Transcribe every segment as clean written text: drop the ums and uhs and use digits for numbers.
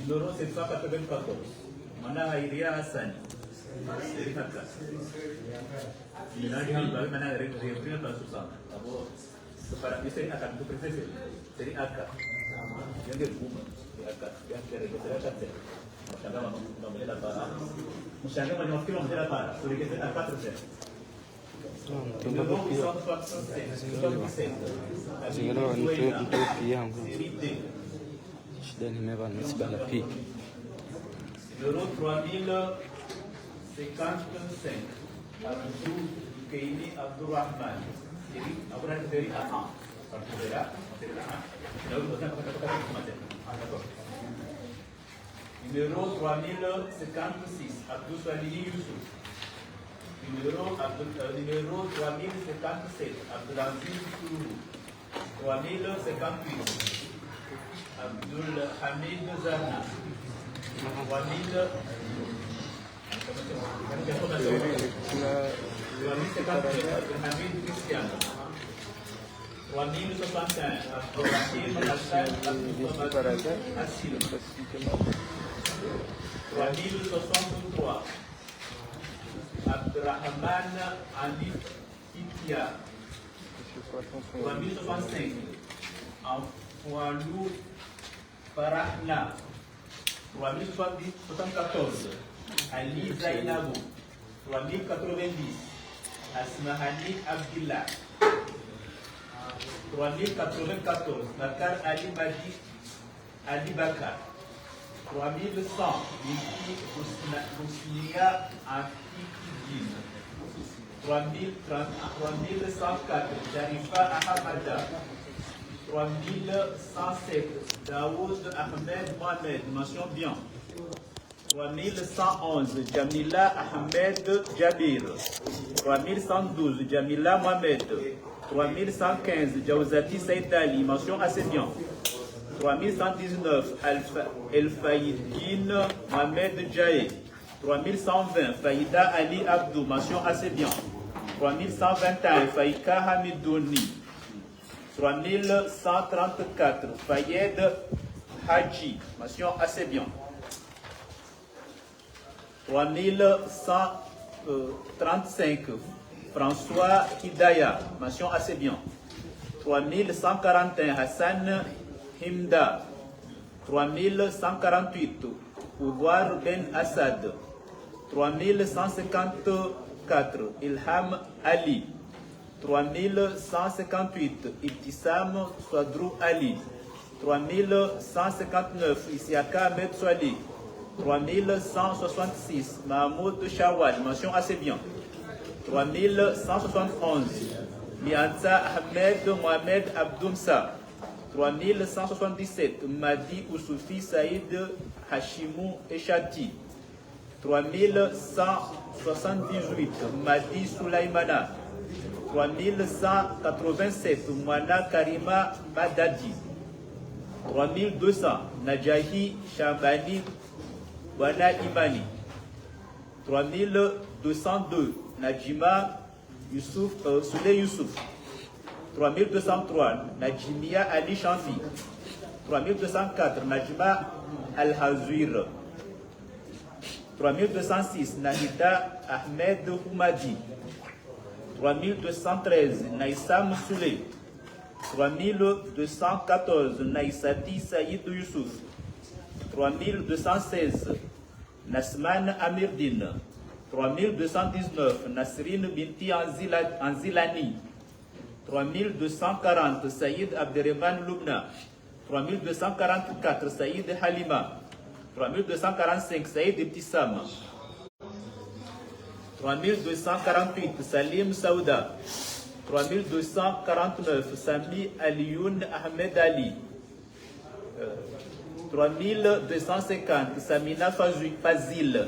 numéro 794. Mana Hairia Hassan. Série 4. Minagi baru mana reprint pas susah. Abo sekarang di seri akan itu presisi. Seri akan. Yang dia buma. Akan. Yang dia seri akan. Masyaallah mau boleh dapat. Masyaallah mau nyokil mau dapat. Suri kita dapat terus. Numéro 167. Senhor, não estou fiando. Dan me van nisba la pi. Numéro 3055. Abdul Kaini Abdurrahman. Jadi, apa nak dari A? Numéro 3056. Abdul Salih Yusuf. Numéro 3057. Abdul Aziz Sourou. 3058. Abdul Hamid Zahna. 3057 Christian. 3061 Abdul Rahim Hassan Abdul Asil. 3063 Abdurrahman Ali Itia. 3065 Anfoualou Farahna. 3074 Ali Zainabou. 3090 Asmahani Abdillah. 3094 Bakar Ali Madi Ali Bakar. 3100 Miki Husnia Afikidin. 3104 Sharifa Ahamada. 3107 Daoud Ahmed Mohamed, mention bien. 3111 Jamila Ahmed Jabir. 3112 Jamila Mohamed. 3115 Jawzati Saïd Ali, mention assez bien. 3119 El Faïdine Mohamed Jaé. 3120 Faïda Ali Abdou, mention assez bien. 3121 Faïka Hamidouni. 3134 Fayed Haji, mention assez bien. 3135 François Hidaya, mention assez bien. 3141 Hassan Himda. 3148 Ouar Ben Assad. 3154 Ilham Ali. 3158 Ibtissam Swadrou Ali. 3159 Isiaka Ahmed Swali. 3166 Mahmoud Shawal, mention assez bien. 3171 Mianza Ahmed Mohamed Abdoumsa. 3177 Madi Oussoufi Saïd Hashimou Echati. 3178 Madi Soulaimana. 3187 Mwana Karima Madadi. 3200 Najahi Shabani Wana Imani. 3202 Najima Youssouf Souley Youssouf. 3203 Najimia Ali Chanfi. 3204 Najma Al-Hazouir. 3206 Nahida Ahmed Houmadi. 3213 Naïsam Souley. 3214 Naïsati Saïd Youssouf. 3216 Nasman Amirdine. 3219 Nasrine Binti Anzilani. 3240 Saïd Abderrahman Loubna. 3244 Saïd Halima. 3245 Saïd Ibtissam. 3248 Salim Saouda. 3249 Sami Alioun Ahmed Ali. 3250 Samina Fazil.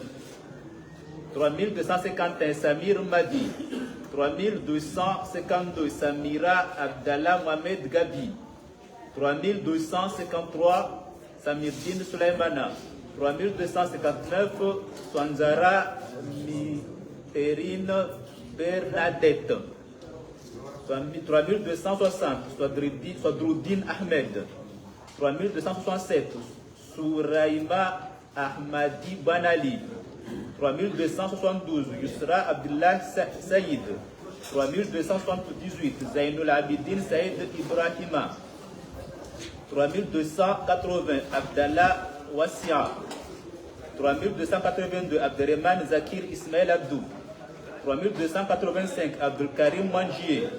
3251 Samir Madi. 3252 Samira Abdallah Mohamed Gabi. 3253 Samirdine Souleymana. 3259 Swanzara Miterine Bernadette. 3260 Swadroudine Ahmed. 3267 Souraïma Ahmadi Banali. 3272, Yusra Abdullah Saïd. 3278, Zainul Abidin Saïd Ibrahima. 3280, Abdallah Wassia. 3282, Abderrahman Zakir Ismail Abdou. 3285, Abdul Karim Manjier.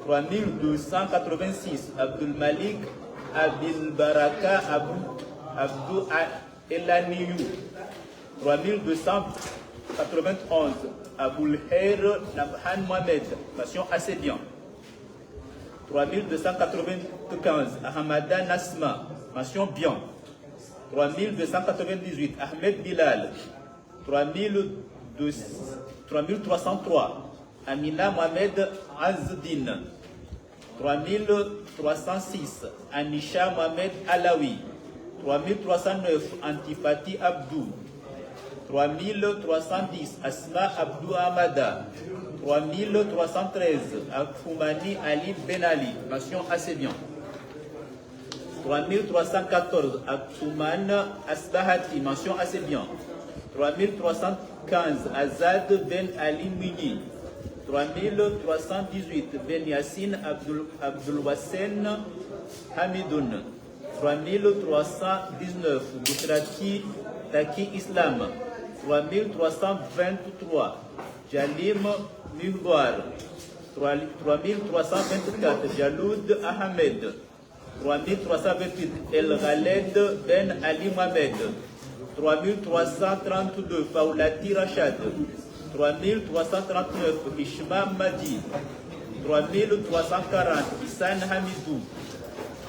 3286, Abdul Malik Abil Baraka Abdou Elaniou. 3291, Aboul Khair Nabhan Mohamed, mention assez bien. 3295, Ahmada Nasma, mention bien. 3298, Ahmed Bilal. 3303, Amina Mohamed Azdin. 3306, Anisha Mohamed Alawi. 3309, Antifati Abdou. 3310, Asma Abdou Hamada. 3313, Afoumani Ali Ben Ali, mention assez bien. 3314, Aktouman Asbahati, mention assez bien. 3315, Azad Ben Ali Muni. 3318, Ben Yassine Abdul Wassen Hamidoun. 3319, Boutrati Taki Islam. 3323, Jalim Mugwar. 3324, Jaloud Ahmed. 3328, El Khaled Ben Ali Mohamed. 3332, Faoulati Rachad. 3339, Ishma Madi. 3340, Issan Hamidou.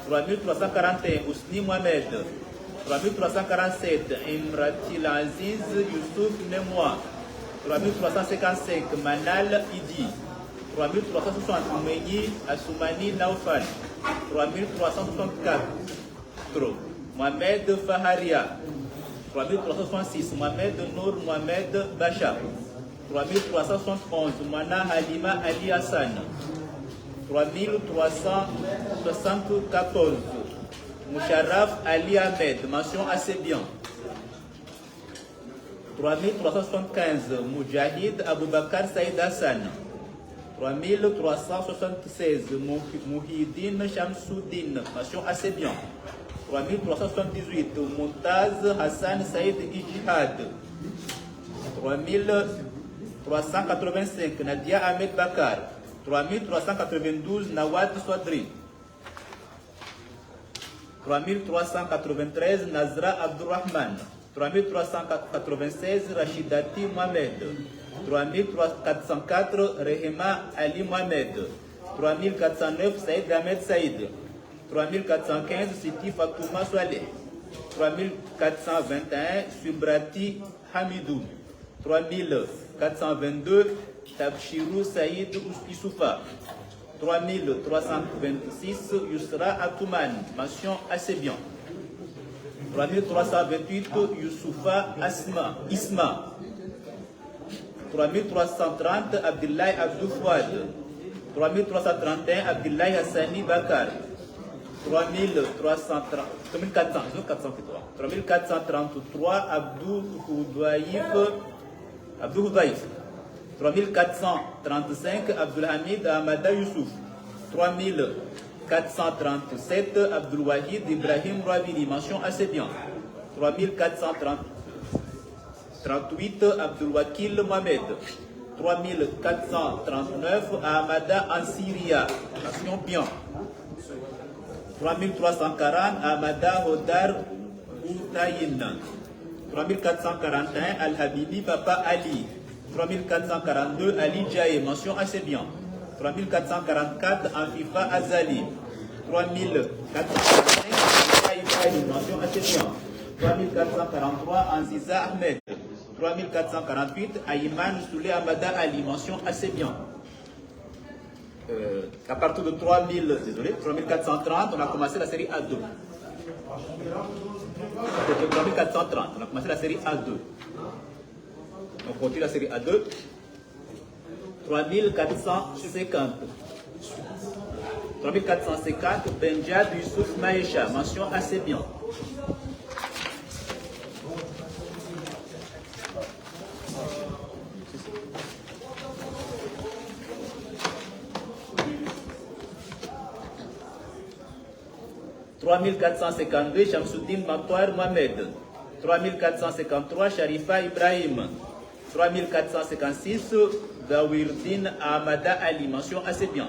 3341, Ousni Mohamed. 3347, Imratil Aziz Youssouf Nemoa. 3355, Manal Idi. 3360, Meyi Assoumani Naufal. 3364, Mohamed Faharia. 3366, Mohamed Nour Mohamed Bacha. 3371, Mana Halima Ali Hassan. 3374, Moucharaf Ali Ahmed, mention assez bien. 3375, Moujahid Aboubakar Saïd Hassan. 3376, Mouhidine Shamsuddin, mention assez bien. 3378, Montaz Hassan Saïd Ijihad. 3385, Nadia Ahmed Bakar. 3392, Nawad Swadri. 3393, Nazra Abdurrahman. 3396, Rachidati Mohamed. 3404, Rehema Ali Mohamed. 3409, Saïd Ahmed Saïd. 3415, Siti Fatouma Swaleh. 3421, Subrati Hamidou. 3422, Tabshirou Saïd Issoufa. 3326, Yusra Atouman, mention assez bien. 3328, Youssoufa Isma. 3330, Abdullahi Abdou Fouad. 3331, Abdullahi Hassani Bakar. 3433, Abdou Houdaïf. 3435, Abdulhamid Ahmada Youssouf. 3437, Abdul Wahid Ibrahim Ravili, mention assez bien. 3438, Abdul Wakil Mohamed. 3439, Ahmada Ansiria, mention bien. 3340, Ahmada Hodar Outayin. 3441, Al-Habibi Papa Ali. 3442, Ali Djaye, mention assez bien. 3444, Anfifa Azali. 3445, mention assez bien. 3443, Anziza Ahmed. 3448, Ayman Soulé Amada Ali, mention assez bien. À partir de 3430, on a commencé la série A2. C'était 3430, on a commencé la série A2. On continue la série A2. 3450. 3450, Benjad Youssouf Maïcha, mention assez bien. 3452, Shamsuddin Matoir Mohamed. 3453, Sharifa Ibrahim. 3456, Dawirdin Ahmada Ali, mention assez bien.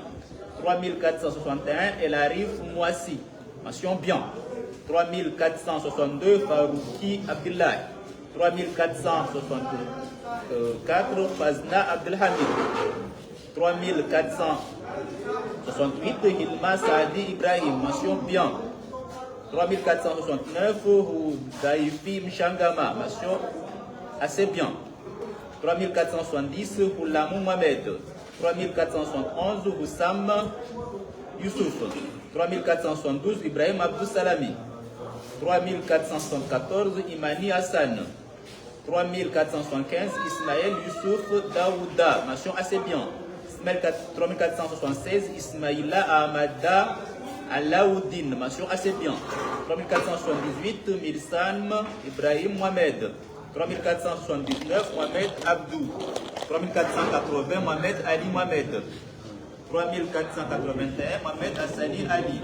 3461, El Arif Mouassi, mention bien. 3462, Farouki Abdullah. 3464, Fazna Abdelhamid. 3468, Hilma Saadi Ibrahim, mention bien. 3469, Hudaifi Mshangama, mention assez bien. 3470, Houlamou Mohamed. 3471, Houssam Youssouf. 3472, Ibrahim Abdou Salami. 3474, Imani Hassan. 3475, Ismaël Youssouf Daouda, mention assez bien. 3476, Ismaïla Ahmada Alaoudine, mention assez bien. 3478, Milsam Ibrahim Mohamed. 3479, Mohamed Abdou. 3480, Mohamed Ali Mohamed. 3481, Mohamed Hassani Ali.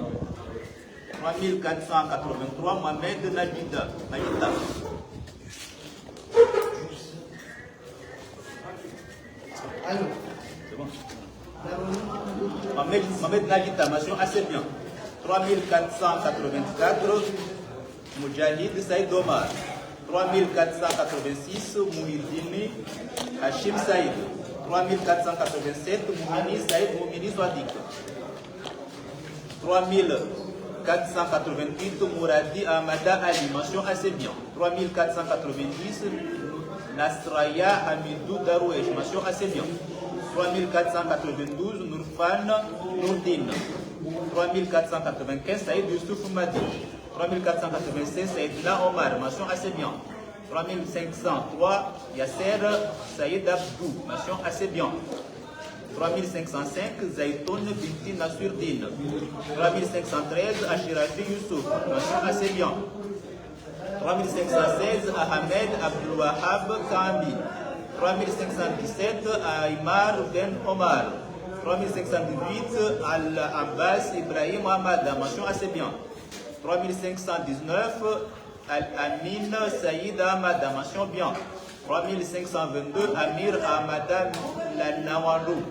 3483, Mohamed Najida. C'est bon. Mohamed Najida, mention assez bien. 3484, Moujahid Saïd Omar. 3486, Mouhidini Hachim Saïd. 3487, Moumini Saïd Moumini Swadik. 3488, Mouradi Ahmada Ali, mention assez bien. 3490, Nasraya Hamidou Darouesh, mention assez bien. 3492, Nourfan Nourdin. 3495, Saïd Youssouf Madi. 3496, Saïdna Omar, mention assez bien. 3503, Yasser Saïd Abdou, mention assez bien. 3505, Zaitoun Binti Nasurdin. 3513, Ashirafi Youssouf, mention assez bien. 3516, Ahmed Abdouwahab Kambi. 3517, Aymar Ben Omar. 3518, Al-Abbas Ibrahim Ahmad, mention assez bien. 3519, Al-Amin Saïd Ahmad, mention bien. 3522, Amir Ahmad Lanawarou.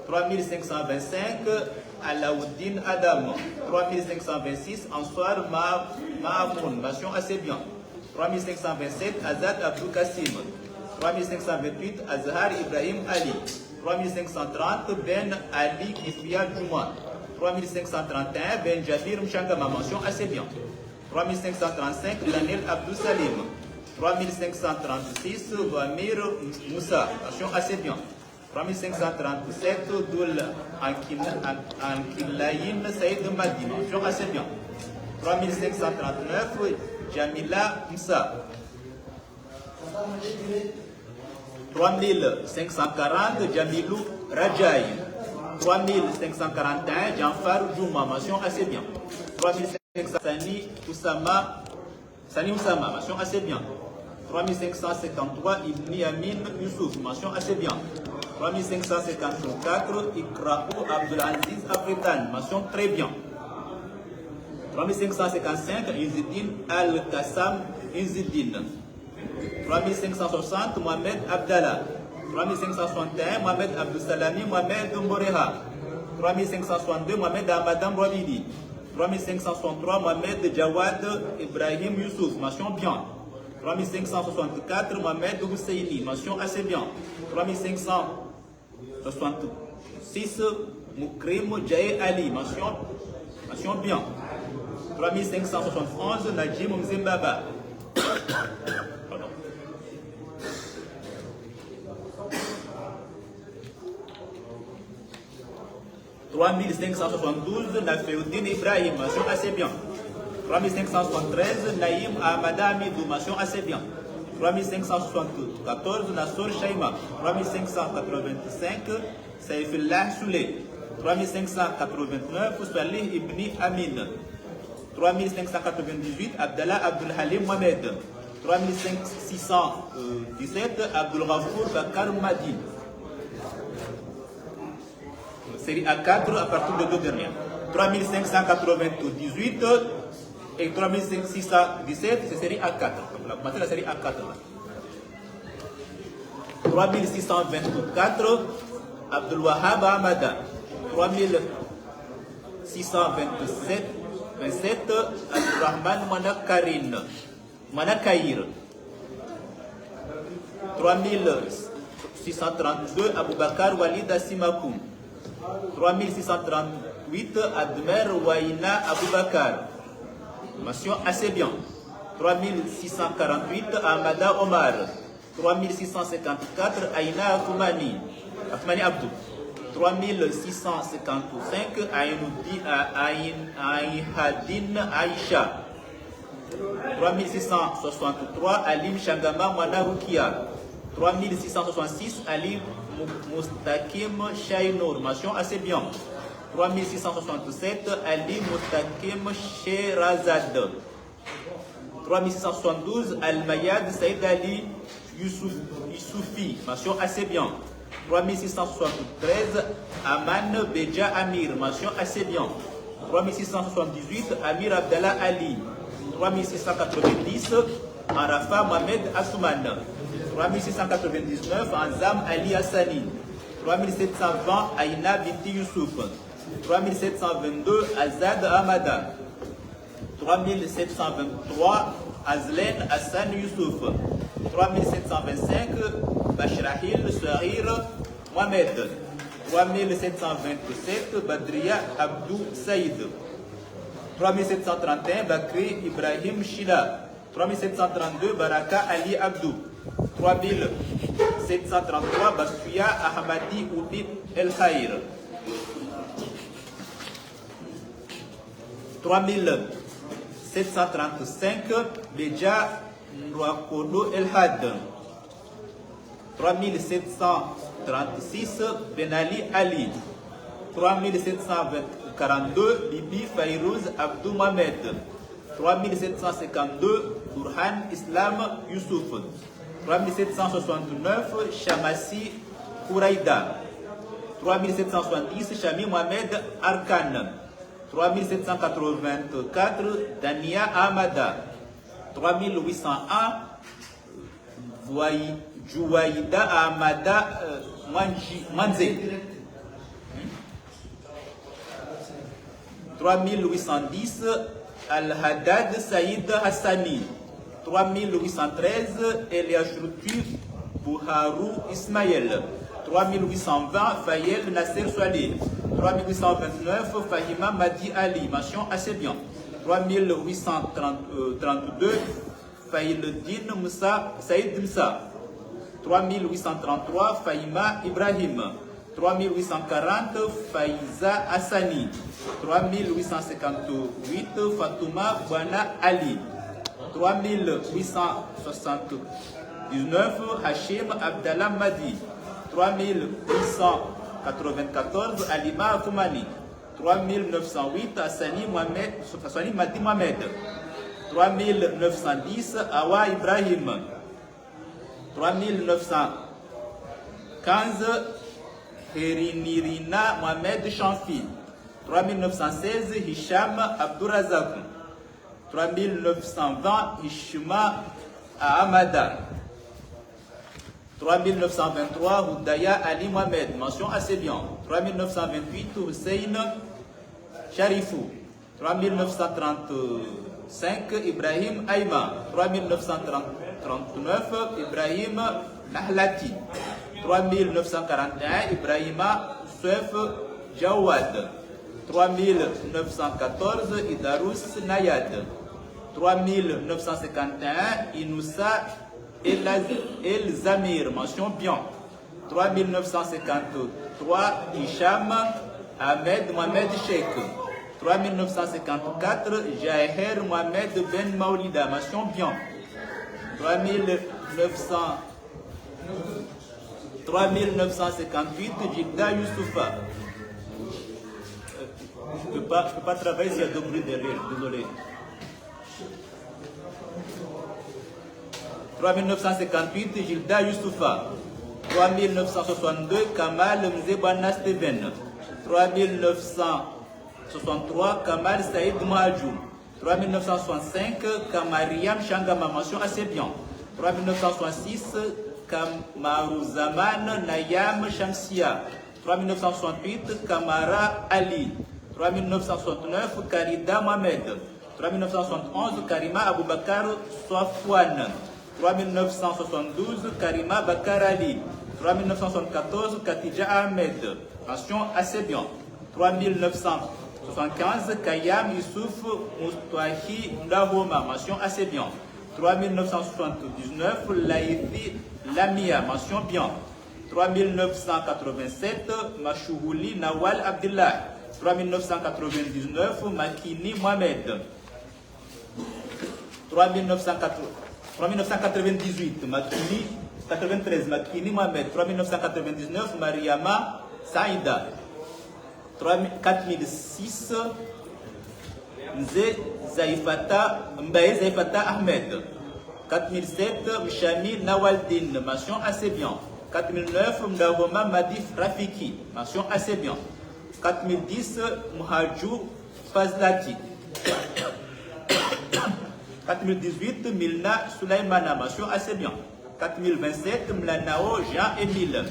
3525, Alaouddin Adam. 3526, Answar Mahamoun, mention assez bien. 3527, Azad Abdou Kassim. 3528, Azhar Ibrahim Ali. 3530, Ben Ali Kifia Juma. 3531, Ben Jabir Mshangama, mention assez bien. 3535, Lanel Abdou Salim. 3536, Wamir Moussa, mention assez bien. 3537, Doul Ankilaïn Saïd Madi, mention assez bien. 3539, Jamila Moussa. 3540, Jamilou Rajai. 3541, Janfar Djouma, mention assez bien. 3500, Sani Oussama, mention assez bien. 3553, Ibni Amin Youssouf, mention assez bien. 3554, Ikraou Abdelaziz Afritan, mention très bien. 3555, Izidine Al-Qassam Izidine. 3560, Mohamed Abdallah. 3561, Mohamed Abdou Salami Mohamed Mboreha. 3562, Mohamed Ahmadam Rouabidi. 3563, Mohamed Jawad Ibrahim Youssouf, mention bien. 3564, Mohamed Husseini, mention assez bien. 3566, Moukrim Jae Ali, mention bien. 3571, Najim Mzimbaba. 3572, Nafeuddin Ibrahim, mention assez bien. 3573, Naïm Ahmada Amidou, mention assez bien. 3574, Nassor Shaima. 3585, Saifullah Souley. 3589, Salih Ibni Amin. 3598, Abdallah Abdul Halim Mohamed. 3617, Abdul Ghafour Bakar Madi. Série A4 à partir de deux dernières. 3598 et 3617, c'est série A4. On va commencer la série A4 là. 3624, Abdul Wahab Ahmada. 3627, Abdurrahman Manakair. 3632, Aboubakar Walid Asimakoum. 3638, Admer Waina Aboubakar. Mention assez bien. 3648, Ahmada Omar. 3654, Aina Akoumani Abdou. 3655, Aïhadine Aïcha. 3663, Alim Shangama Mwana Rukia. 3666, Ali Mustakim Shainour. Mention assez bien. 3667, Ali Mustakim Sherazad. 3672, Al-Mayad Saïd Ali Youssoufi. Mention assez bien. 3673, Aman Beja Amir. Mention assez bien. 3678, Amir Abdallah Ali. 3690, Arafa Mohamed Assouman. 3699, Anzam Ali Hassani. 3720, Aina Binti Youssouf. 3722, Azad Ahmada. 3723, Azlen Hassan Youssouf. 3725, Bashrahil Sahir Mohamed. 3727, Badria Abdou Saïd. 3731, Bakri Ibrahim Shila. 3732, Baraka Ali Abdou. 3733, Bakuya Ahmadi Oubid El Khair. 3735, Beja Nwakodo El Had. 3736, Benali Ali. 3742, Bibi Fayrouz Abdou Mohamed. 3752, Burhan Islam Youssouf. 3769, Shamassi Kouraïda. 3770, Shami Mohamed Arkan. 3784, Dania Ahmada. 3801, Jouaïda Ahmada Manze. 3810, Al-Haddad Saïd Hassani. 3813, Eliashruti Bouharou Ismaël. 3820, Fayel Nasser Swaleh. 3829, Fahima Madi Ali. Mention assez bien. 3832, Faïleddin Moussa Saïd Moussa. 3833, Fahima Ibrahim. 3840, Faiza Hassani. 3858, Fatouma Bwana Ali. 3879, Hachim Abdallah Madi. 3894, Alima Akoumani. 3908, Hassani Madi Mohamed. 3910, Awa Ibrahim. 3915, Herinirina Mohamed Chanfi. 3916, Hicham Abdourazak. 3920, Ishma Ahmada. 3923, Houdaya Ali Mohamed. Mention assez bien. 3928, Hussein Sharifou. 3935, Ibrahim Aïma. 3939, Ibrahim Nahlati. 3941, Ibrahima Soef Jawad. 3914, Idarous Nayad. 3951, Inoussa El Zamir. Mention bien. 3953, Hicham Ahmed Mohamed Sheikh. 3954, Jaher Mohamed Ben Maulida. Mention bien. 3958, Jidda Youssoufa. Je ne peux pas travailler s'il y a deux bruits derrière, désolé. 3958, Gilda Youssoufa. 3962, Kamal Mzebana Steven. 3963, 3963, Kamal Saïd Mahajou. 3965, Kamariam Shangama, mention assez bien. 3966, Kamaruzaman Nayam Shamsia. 3968, Kamara Ali. 3969, Karida Mohamed. 3971, Karima Aboubakar Safwan. 3972, Karima Bakar Ali. 3974, Katija Ahmed. Mention assez bien. 3975, Kayam Youssouf Moustouahi Ndahoma. Mention assez bien. 3979, Laïthi Lamia. Mention bien. 3987, Machouhouli Nawal Abdullah. 3999, Makini Mohamed. 3998, Makini 93, Makini Mohamed. 3999, Mariama Saïda. 4006, Mbaye Zaifata Ahmed. 4007, Mshami Nawaldin. Mention assez bien. 4009, Mdahoma Madif Rafiki. Mention assez bien. 4010, Muhajou Fazlati. 4018, Milna Sulaimana. Mention assez bien. 4027, Mlanao Jean-Émile.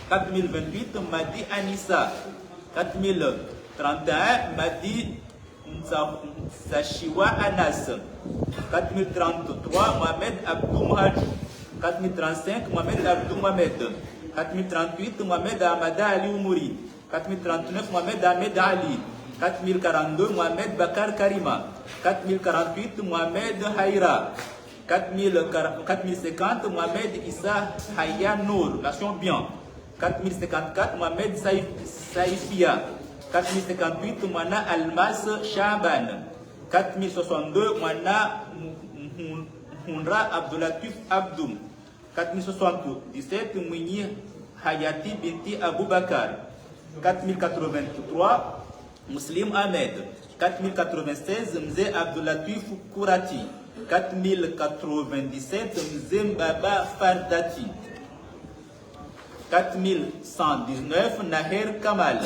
4028, Madi Anissa. 4031, Madi Sashiwa Anas. 4033, Mohamed Abdou Muhajou. 4035, Mohamed Abdou Mohamed. 4038, Mohamed Ahmada Ali Oumouri. 4039, Mohamed Ahmed Ali. 4042, Mohamed Bakar Karima. 4048, Mohamed Haïra. 4050, Mohamed Issa Hayyan Nour. Mention bien. 4054, Mohamed Saifia. 4058, Moana Almas Shaban. 4062, Moana Hunra Abdulatif Abdoum. 4077, Mouni Hayati Binti Aboubakar. 4083, Muslim Ahmed. 4096, Mzé Abdulatif Kourati. 4097, Mzé Mbaba Fardati. 4119, Naher Kamal.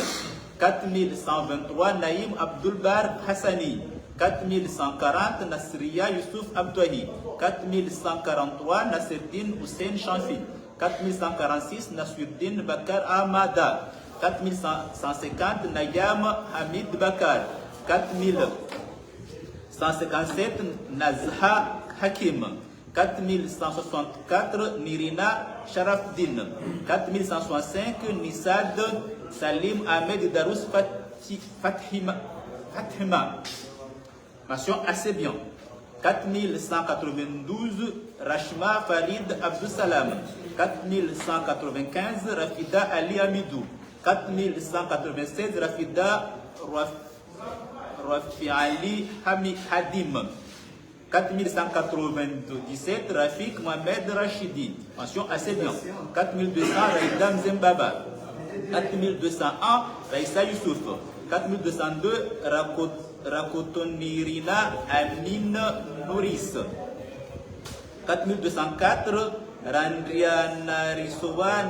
4123, Naïm Abdulbar Hassani. 4140, Nasriya Youssouf Abdouahi. 4143, Nasreddin Hussein Chanfi. 4146, Nasruddin Bakar Ahmada. 4150, Nayam Hamid Bakar. 4157, Nazha Hakim. 4164, Nirina Sharafdin. 4165, Nisad Salim Ahmed Darous Fathima. Mention assez bien. 4192, Rashma Farid Abdou Salam. 4195, Rafida Ali Amidou. 4196, Rafida Rafi Ali Hadim. 4197, Rafik Mohamed Rachidi. Mention assez bien. 4200, Raïda Mzembaba. 4201, Raïssa Youssouf. 4202, Rakotonirina Amin Nouris. 4204, Randriana Risova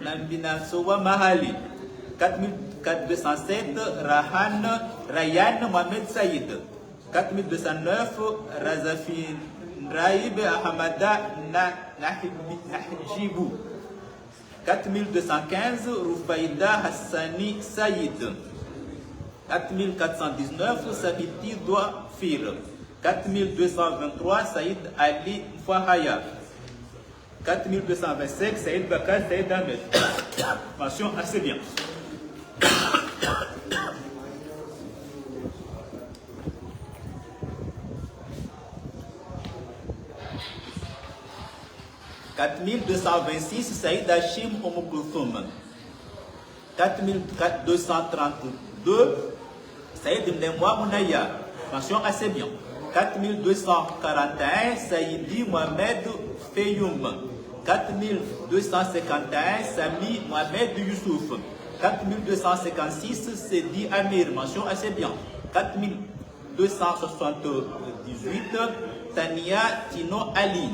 Nambinasowa Mahali. 4207, Rayan Mohamed Saïd. 4209, Razafin Raïb Ahmada Nahjibou. 4215, Rufaïda Hassani Saïd. 4419, Sabiti Doua Fir. 4223, Saïd Ali Fahaya. 4225, Saïd Bakar Saïd Ahmed. Mention assez bien. « 4226, Saïd Hachim Omoukouthoum. 4232, Saïd Mnemwa Mounaya. Mention assez bien. 4241, Saïdi Mohamed Feyoum. 4251, Sami Mohamed Youssouf. 4256, Sedi Amir. Mention assez bien. 4278, Tania Tino Ali.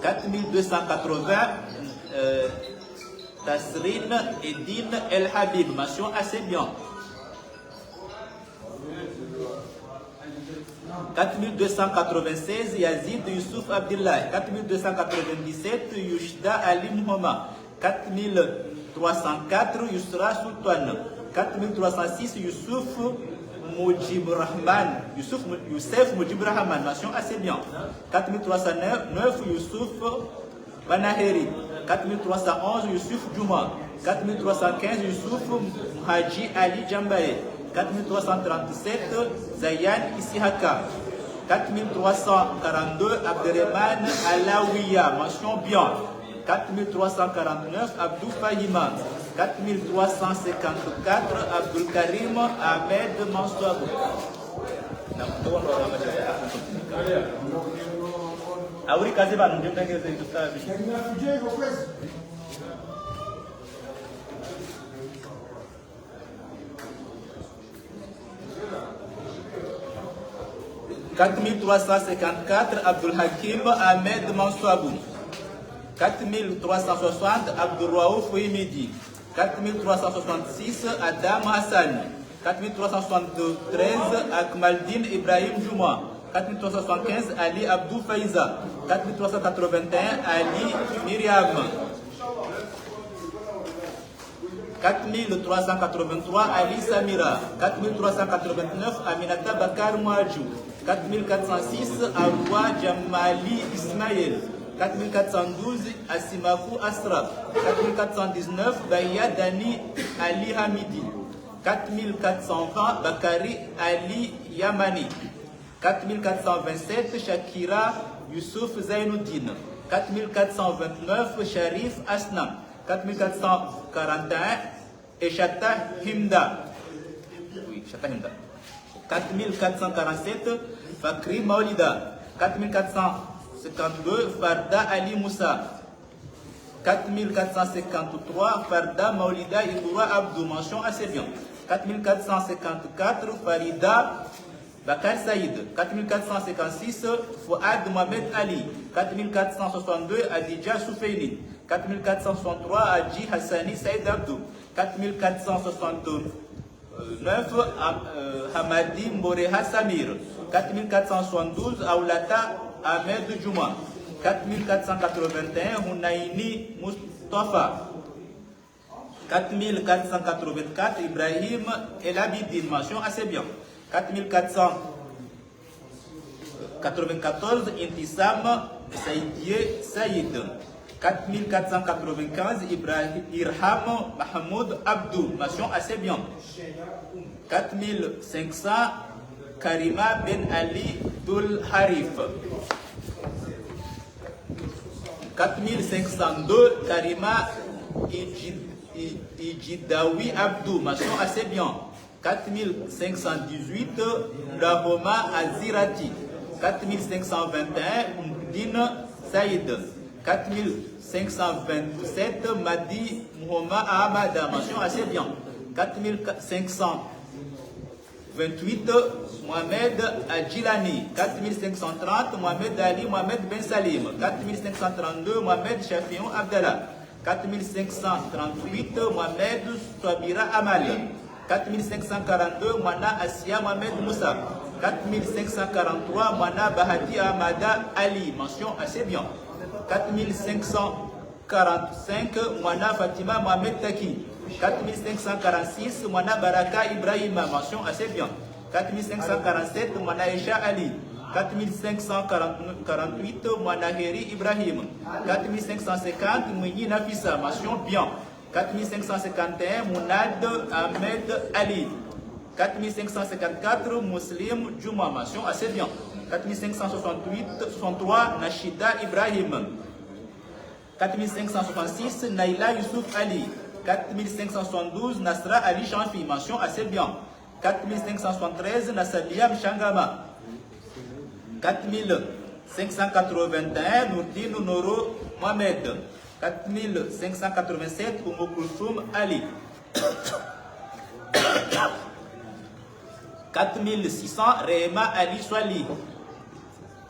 4280, Tasrin Edine El Habib. Mention assez bien. 4296, Yazid Youssouf Abdullah. 4297, Yushda Ali Muhammad. 4304, Yusra Sultan. 4306, Youssef Mujib Rahman. Youssef Mujib Rahman, mention assez bien. 4309, Youssouf Banaheri. 4311, Youssouf Juma. 4315, Youssouf Haji Ali Jambaye. 4337, Zayan Isihaka. 4342, Abderrahman Alaouia, mention bien. 4349, Abdou Fahima. 4354, Abdul Karim Ahmed Mansour. Auri Kaziba, nous devons dire tout ça. 4354, Abdul Hakim Ahmed Mansour. 4360, Abdul Raouf Imidi. 4366, Adam Hassan. 4373, Akmaldin Ibrahim Juma. 4375, Ali Abdou Faiza. 4381, Ali Myriam. 4383, Ali Samira. 4389, Aminata Bakar Mouadjou. 4406, Arwa Jamali Ismail. 4412, Asimakou Asraf. 4419, Baya Dani Ali Hamidi. 4420, Bakari Ali Yamani. 4427, Shakira Youssouf Zainuddin. 4429, Sharif Asnam. 4441, Eshata Himda. Oui, Eshata Himda. 4447, Fakri Maulida. 4452, Farda Ali Moussa. 4453, Farda Maulida Iboura Abdou, mention assez bien. 4454, Farida Bakar Saïd. 4456, Fouad Mohamed Ali. 4462, Adidja Soufeini. 4463, Haji Hassani Saïd Abdou. 4469, Hamadi Moreha Samir. 4472, Aulata Ahmed Juma. 4481, Hunaini Mustafa. 4484, Ibrahim El Abidine, mention assez bien. 4494, Intisam Saïdier Saïd. 4495, Irham Mahmoud Abdou, mention assez bien. 4500, Karima Ben Ali Dul Harif. 4502, Karima Ijidawi Abdou, mention assez bien. 4518, Lahoma Azirati. 4521, Mdine Saïd. 4527, Madi Mohamed Ahmada, mention assez bien. 4528, Mohamed Adjilani. 4530, Mohamed Ali Mohamed Ben Salim. 4532, Mohamed Shafion Abdallah. 4538, Mohamed Swabira Amal. 4542, Moana Asia Mohamed Moussa. 4543, Moana Bahati Ahmada Ali, mention assez bien. 4545, Moana Fatima Mohamed Taki. 4546, Moana Baraka Ibrahim, mention assez bien. 4547, Moana Isha Ali. 4548, Moana Heri Ibrahim. 4550, Mouni Nafisa, mention bien. 4551, Mounad Ahmed Ali. 4554, Muslim Juma, mention assez bien. 4563, Nashida Ibrahim. 4566, Naila Youssouf Ali. 4572, Nasra Ali Chanfi, mention assez bien. 4573, Nassalia Mshangama. 4581, Nourdin Noro Mohamed. 4587, Oumou Kulsoum Ali. 4600, Rehema Ali Swali.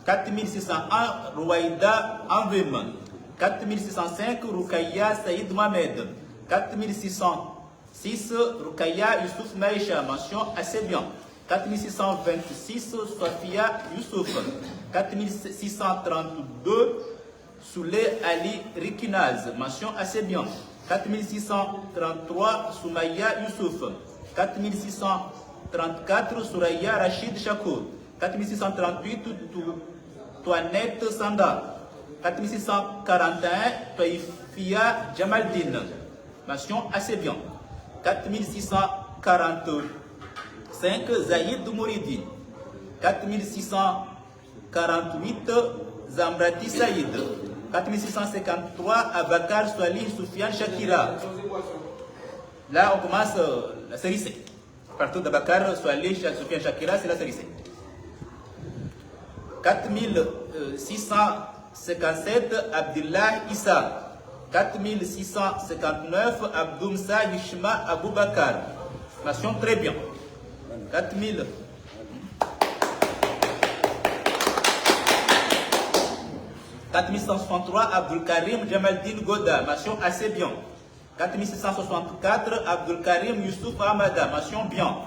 4601, Rouaïda Anvim. 4605, Rukaya Saïd Mohamed. 4606, Rukaya Youssouf Maïcha, mention assez bien. 4626, Sofia Youssouf. 4632, Souley Ali Rikinaz, mention assez bien. 4633, Soumaya Youssouf. 4634, Souraya Rachid Chakour. 4638, Toinette Sanda. 4641, Toifia Jamaldine. Mention assez bien. 4645, Zaïd Mouridi. 4648, Zamrati Saïd. 4653, Abakar Swali Soufiane Shakira. Là, on commence la série C. À partir d'Abakar Swali Soufiane Shakira, c'est la série C. 4657, Abdullah Issa. 4659, Abdoumsa Yishma Aboubakar. Nation très bien. 4163, Abdul Karim Jamaldine Goda. Nation assez bien. 4664, Abdul Karim Youssouf Hamada. Nation bien.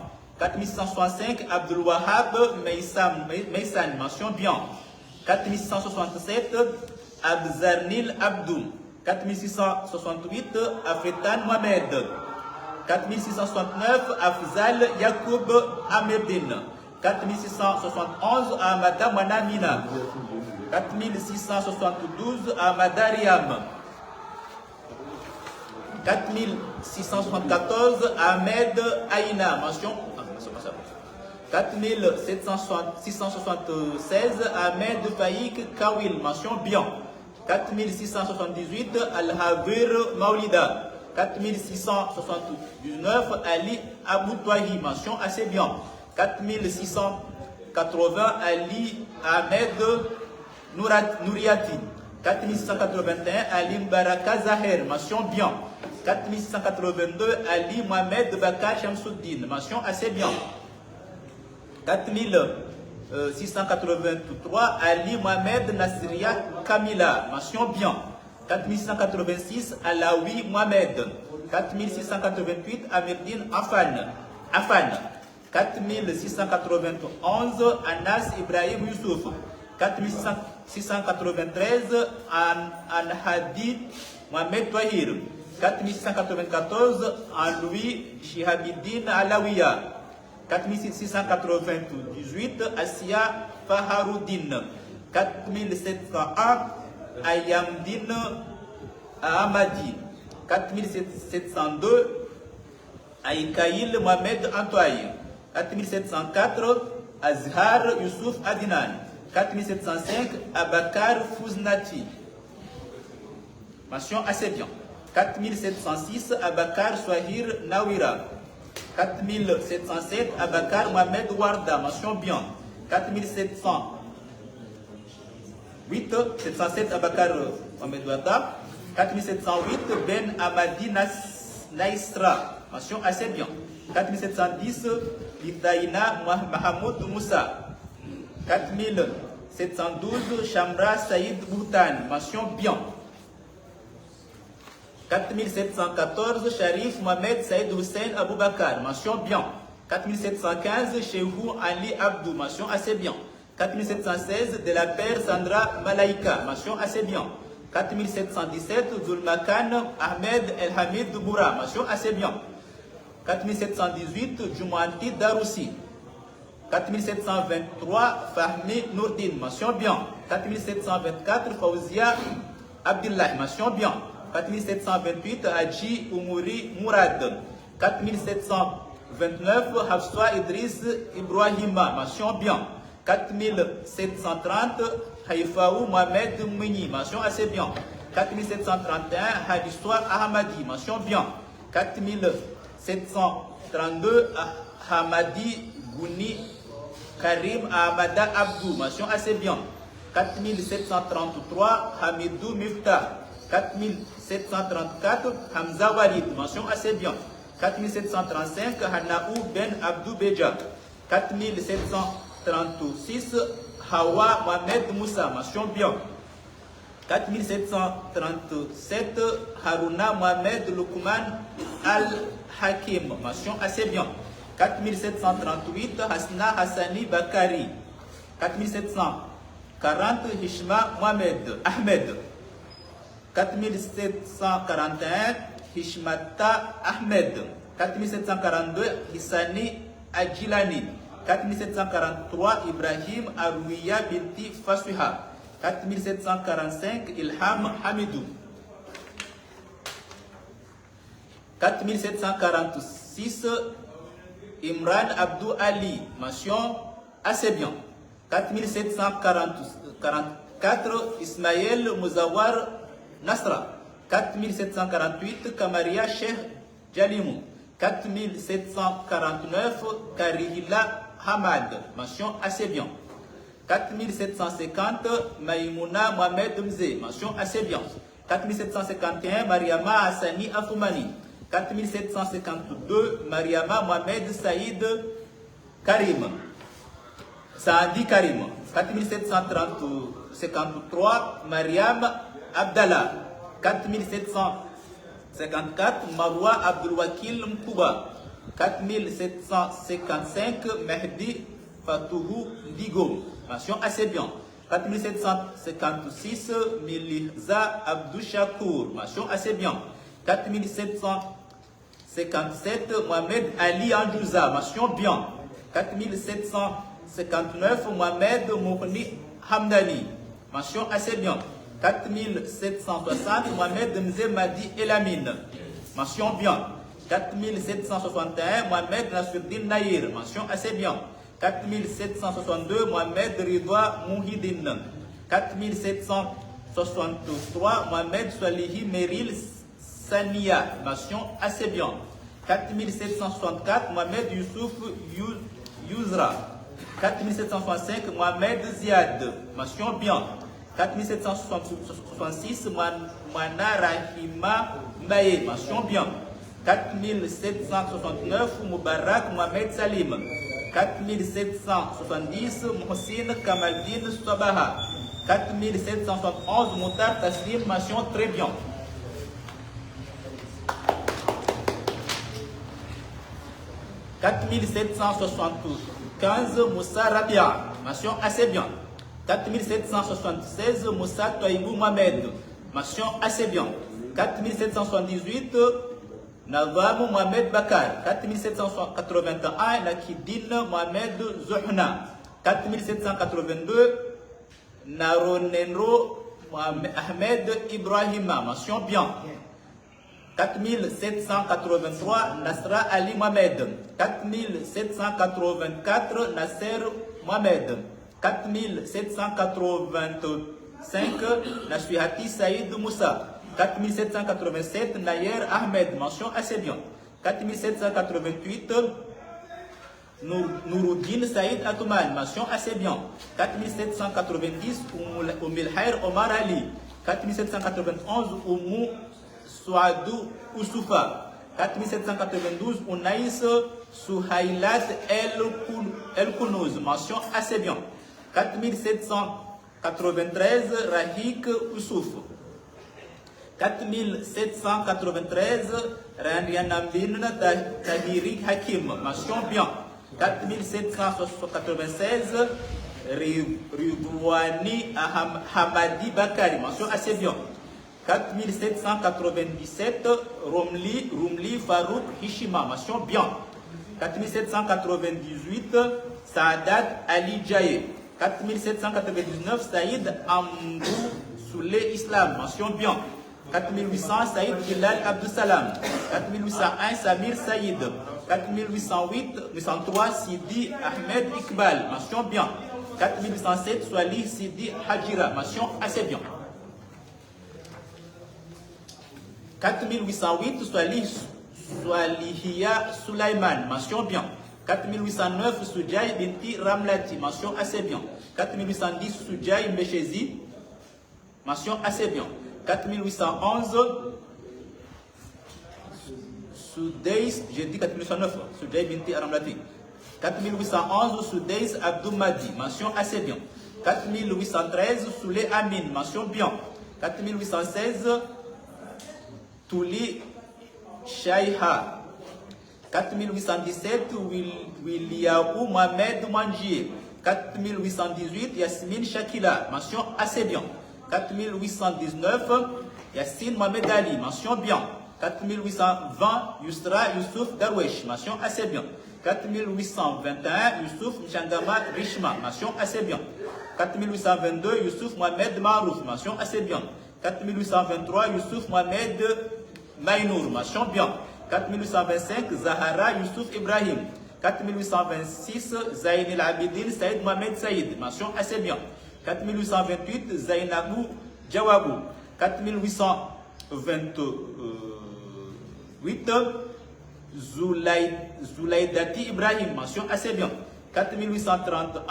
4665, Abdul Wahab Meysan. Mention bien. 4667, Abzarnil Abdou. 4668, Afetan Mohamed. 4669, Afzal Yacoub Ahmedine. 4671, Ahmada Manamina. 4672, Ahmada Riam. 4674, Ahmed Aïna. Mention. 4676, Ahmed Faïk Kawil. Mention bien. 4678, Al-Havir Maulida. 4679, Ali Aboutouahi. Mention assez bien. 4680, Ali Ahmed Nouriati. 4681, Ali Mbaraka Zahir. Mention bien. 4682, Ali Mohamed Bakar Shamsuddin. Mention assez bien. 4683, Ali Mohamed Nasriya Kamila. Mention bien. 4686, Alaoui Mohamed. 4688, Amirdine Afan. 4691, Anas Ibrahim Youssouf. 4693, Anhadi Mohamed Touahir. 4694, Louis Shihabidine Alawiya. 4698, Asia Faharoudine. 4701, Ayamdine Ahmadi. 4702, Aïkaïl Mohamed Antoine. 4704, Azhar Youssouf Adinan. 4705, Abakar Fouznati. Mention assez bien. 4706, Abakar Swahir Nawira. 4707, Abakar Mohamed Warda. Mention bien. 707, Abakar Mohamed Warda. 4708, Ben Amadi Naisra. Mention assez bien. 4710, Litaïna Mahamoud Moussa. 4712, Shamra Saïd Boutan. Mention bien. 4714, Sharif Mohamed Saïd Hussein Aboubakar. Mention bien. 4715, Chehou Ali Abdou. Mention assez bien. 4716, de la Père Sandra Malaika. Mention assez bien. 4717, Zulmakan Ahmed El Hamid Boura. Mention assez bien. 4718, Jumouanti Daroussi. 4723, Fahmi Nourdin. Mention bien. 4724, Faouzia Abdullah. Mention bien. 4728, Haji Oumouri Mourad. 4729, Hafswa Idriss Ibrahima. Mention bien. 4730, Haïfaou Mohamed Mouni. Mention assez bien. 4731, Hadiswa Ahmadi. Mention bien. 4732, Hamadi Gouni Karim Ahmada Abdou. Mention assez bien. 4733, Hamidou Miftah. 4734, Hamza Walid. Mention assez bien. 4735, Hanaou Ben Abdou Beja. 4736, Hawa Mohamed Moussa. Mention bien. 4737, Haruna Mohamed Lukman Al-Hakim. Mention assez bien. 4738, Hasna Hassani Bakari. 4740, Hishma Mohamed Ahmed. 4741, Hishmata Ahmed. 4742, Hissani Adjilani. 4743, Ibrahim Arouia Binti Fasuha. 4745, Ilham Hamidou. 4746, Imran Abdou Ali, mention assez bien. 4744, Ismaël Mouzawar Nasra. 4748, Kamaria Sheikh Jalimou. 4749, Karihila Hamad, mention assez bien. 4750, Maïmouna Mohamed Mze, mention assez bien. 4751, Mariama Hassani Afoumani. 4752, Mariama Mohamed Saïd Karim. Saadi Karim. 4753, Mariam Abdallah. 4754, Marwa Abdulwakil Mkouba. 4755, Mehdi Fatouhou Digo. Mention assez bien. 4756, Miliza Abdou Chakour. Mention assez bien. 4757, Mohamed Ali Andouza. Mention bien. 4759, Mohamed Mourni Hamdani. Mention assez bien. 4760, Mohamed Mze Madi Elamine. Mention bien. 4761, Mohamed Nasruddin Naïr. Mention assez bien. 4762, Mohamed Ridwa Mouhidine. 4763, Mohamed Swalihi Meril Sania. Mention assez bien. 4764, Mohamed Youssouf Youzra. 4765, Mohamed Ziad. Mention bien. 4766, Moana Rahima Mbaye. Mention bien. 4769, Moubarak Mohamed Salim. 4770, Mohsin Kamaldine Sabaha. 4771, Moutar Taslim, mention très bien. 4775, Moussa Rabia, mention assez bien. 4776, Moussa Toïbou Mohamed, mention assez bien. 4778, Navam Mohamed Bakar. 4781, Nakidine Mohamed Zohna. 4782, Naronenro Ahmed Ibrahima, mention bien. 4783, Nasra Ali Mohamed. 4784, Nasser Mohamed. 4785, Nasuihati Saïd Moussa. 4787, Nayer Ahmed, mention assez bien. 4788, Nouruddin Saïd Atouman, mention assez bien. 4790, Oumilhair Omar Ali. 4791, Oumou Souadou Oussoufa. 4792, Ounaïs Souhailat El Kounouz, mention assez bien. 4793, Rahik Oussouf. 4793, Randianambin Tahiri Hakim, mention bien. 4796, Ridouani Hamadi Bakari, mention assez bien. 4797, Rumli Farouk Hishima, mention bien. 4798, Saadat Ali Jaye. 4799, Saïd Amrou Soulé Islam, mention bien. 4800, Saïd Hilal Abdou Salam. 4801, Samir Saïd. 4803, Sidi Ahmed Iqbal, mention bien. 4807, Swali Sidi Hajira, mention assez bien. 4808, Swalihia Sulaiman, mention bien. 4809, Soudjaï Binti Ramlati, mention assez bien. 4810, Soudjaï Mechezi, mention assez bien. 4811, Soudeis, j'ai dit 4809, Soudjaï Binti Ramlati. 4811, Soudeis Abdou Madi, mention assez bien. 4813, Soulé Amin, mention bien. 4816, Touli Shaiha. 4817, Williaou Mohamed Mangier. 4818, Yasmine Shakila, mention assez bien. 4819, Yassine Mohamed Ali, mention bien. 4820, Yusra Youssouf Darwesh, mention assez bien. 4821, Youssouf Mchangama Rishma, mention assez bien. 4822, Youssouf Mohamed Marouf, mention assez bien. 4823, Youssouf Mohamed Maïnour, mention bien. 4825, Zahara Youssouf Ibrahim. 4826, Zayn El Abidine Saïd Mohamed Saïd, mention assez bien. 4828, Zainabou Djawabou. 4828, Zoulaïdati Ibrahim, mention assez bien. 4831,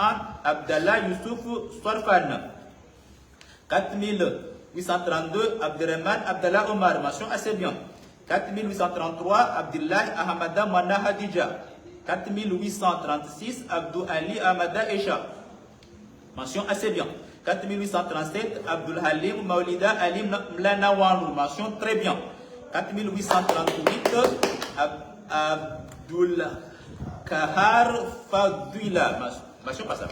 Abdallah Youssouf Swarfan. 4832, Abderrahman Abdallah Omar, mention assez bien. 4833, Abdullah Ahmada Mana Hadija. 4836, Abdou Ali Ahmada Esha, mention assez bien. 4837, Abdul Halim Maulida Alim Mlanawanou, mention très bien. 4838, Abdul Kahar Fadouila, mention pas ça.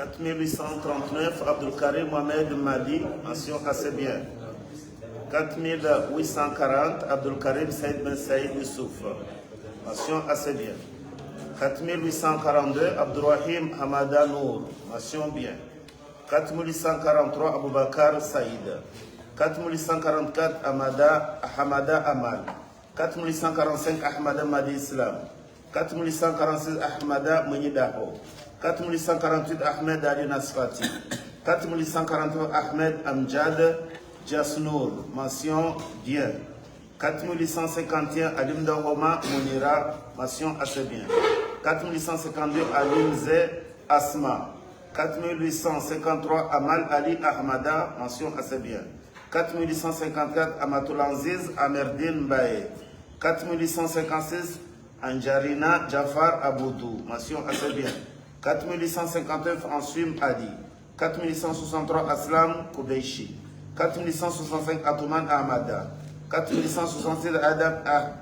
« 4839, Abdul Karim Mohamed Madi, mention assez bien. 4840, Abdul Karim Saïd Ben Saïd Youssouf, mention assez bien. 4842, Abdurrahim Hamada Nour, mention bien. 4843, Aboubakar Saïd. 4844, Hamada Amal. 4845, Ahmada Madi Islam. 4846, Ahmada Mounidaho. 4848, Ahmed Ali Nasfati. 4848, Ahmed Amjad Jasnour, mention bien. 4851, Alim Dahoma Mounira, mention assez bien. 4852, Alim Ze Asma. 4853, Amal Ali Ahmada, mention assez bien. 4854, Amatul Aziz Amerdin Mbaye. 4856, Anjarina Jafar Aboudou, mention assez bien. 4859, Ansum Adi. 4863, Aslam Koubeishi. 4865, Atouman Ahmada. 4867,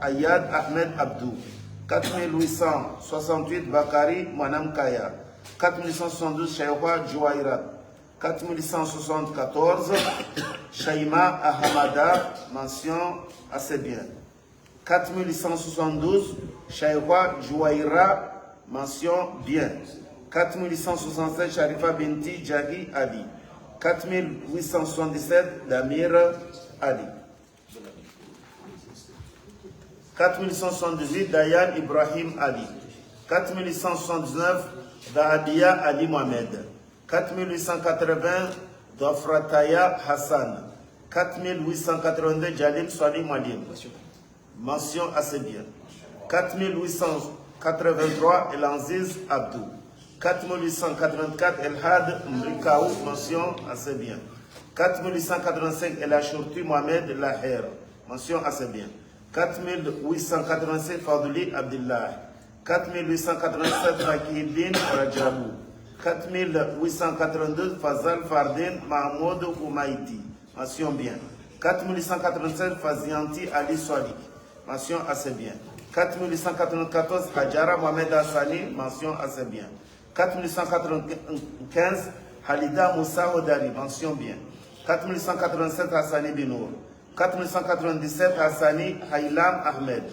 Ayad Ahmed Abdou. 4868, Bakari Mwanam Kaya. 4872, Shaïwa Jouairat. 4874, Shaima Ahmada, mention assez bien. 4872, Shaïwa Jouaira, mention bien. 4867, Sharifa Binti Jahi Ali. 4877, Damir Ali. 4178, Dayan Ibrahim Ali. 4179, Dahadia Ali Mohamed. 4880, Dofrataya Hassan. 4882, Jalim Swali Malim. Mention assez bien. 4883, Elanziz Abdou. 4884, Elhad Mrikaou, mention assez bien. 4885, El Achourti Mohamed Laher, mention assez bien. 4887, Fadouli Abdullah. 4887, Fakihidin Rajabou. 4882, Fazal Fardin Mahmoud Oumaïti, mention bien. 4887, Fazianti Ali Swalik, mention assez bien. 4894, Hajara Mohamed Hassani, mention assez bien. 4195, Halida Moussa Hodari, mention bien. 4187, Hassani Binour. 4197, Hassani Haylam Ahmed.